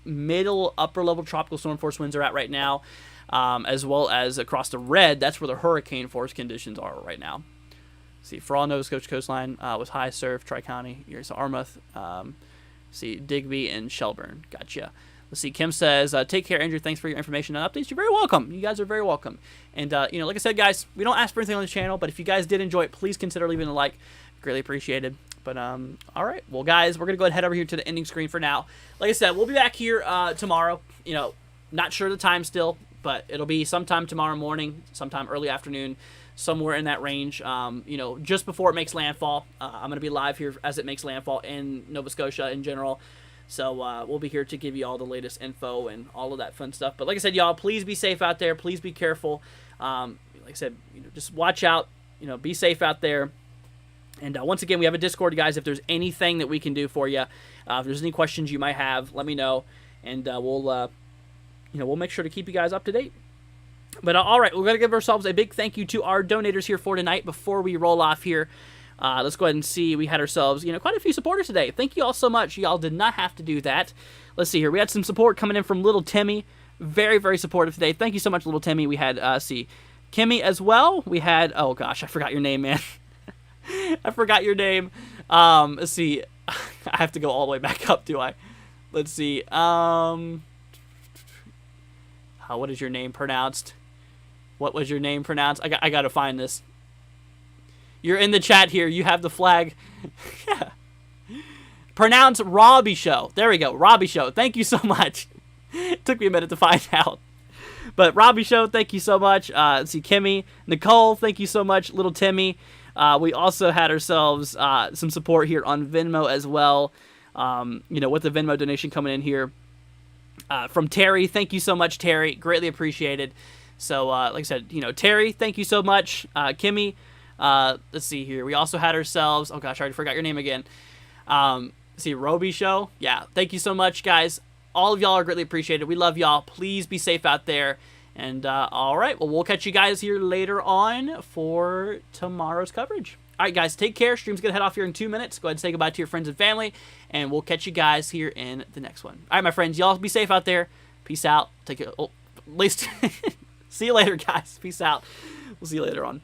middle upper level tropical storm force winds are at right now, as well as across the red. That's where the hurricane force conditions are right now. See, for all Nova Scotia coastline with high surf, Tri-County, here's Armouth, see Digby and Shelburne. Gotcha. Let's see, Kim says, take care, Andrew. Thanks for your information and updates. You're very welcome. You guys are very welcome. And, like I said, guys, we don't ask for anything on the channel, but if you guys did enjoy it, please consider leaving a like. Greatly appreciated. But, all right. Well, guys, we're going to go ahead and head over here to the ending screen for now. Like I said, we'll be back here tomorrow. Not sure the time still, but it'll be sometime tomorrow morning, sometime early afternoon, somewhere in that range, just before it makes landfall. I'm going to be live here as it makes landfall in Nova Scotia in general. So we'll be here to give you all the latest info and all of that fun stuff. But like I said, y'all, please be safe out there. Please be careful. Like I said, just watch out. Be safe out there. And once again, we have a Discord, guys. If there's anything that we can do for you, if there's any questions you might have, let me know, and we'll make sure to keep you guys up to date. But all right, we're gonna give ourselves a big thank you to our donators here for tonight. Before we roll off here, let's go ahead and see. We had ourselves, quite a few supporters today. Thank you all so much. Y'all did not have to do that. Let's see here. We had some support coming in from Little Timmy. Very, very supportive today. Thank you so much, Little Timmy. We had Kimmy as well. We had, oh gosh, I forgot your name, man. I forgot your name. Let's see. I have to go all the way back up, do I? Let's see. What is your name pronounced? What was your name pronounced? I got to find this. You're in the chat here. You have the flag. Yeah. Pronounce Robbie Show. There we go. Robbie Show. Thank you so much. It took me a minute to find out. But Robbie Show, thank you so much. Let's see. Kimmy. Nicole, thank you so much. Little Timmy. We also had ourselves some support here on Venmo as well, with the Venmo donation coming in here from Terry. Thank you so much, Terry. Greatly appreciated. So, like I said, Terry, thank you so much. Kimmy, let's see here. We also had ourselves, oh gosh, I already forgot your name again. See, Roby Show. Yeah, thank you so much, guys. All of y'all are greatly appreciated. We love y'all. Please be safe out there. And all right, well, we'll catch you guys here later on for tomorrow's coverage. All right, guys, take care. Stream's going to head off here in 2 minutes. Go ahead and say goodbye to your friends and family, and we'll catch you guys here in the next one. All right, my friends, y'all be safe out there. Peace out. Take it. Oh, at least see you later, guys. Peace out. We'll see you later on.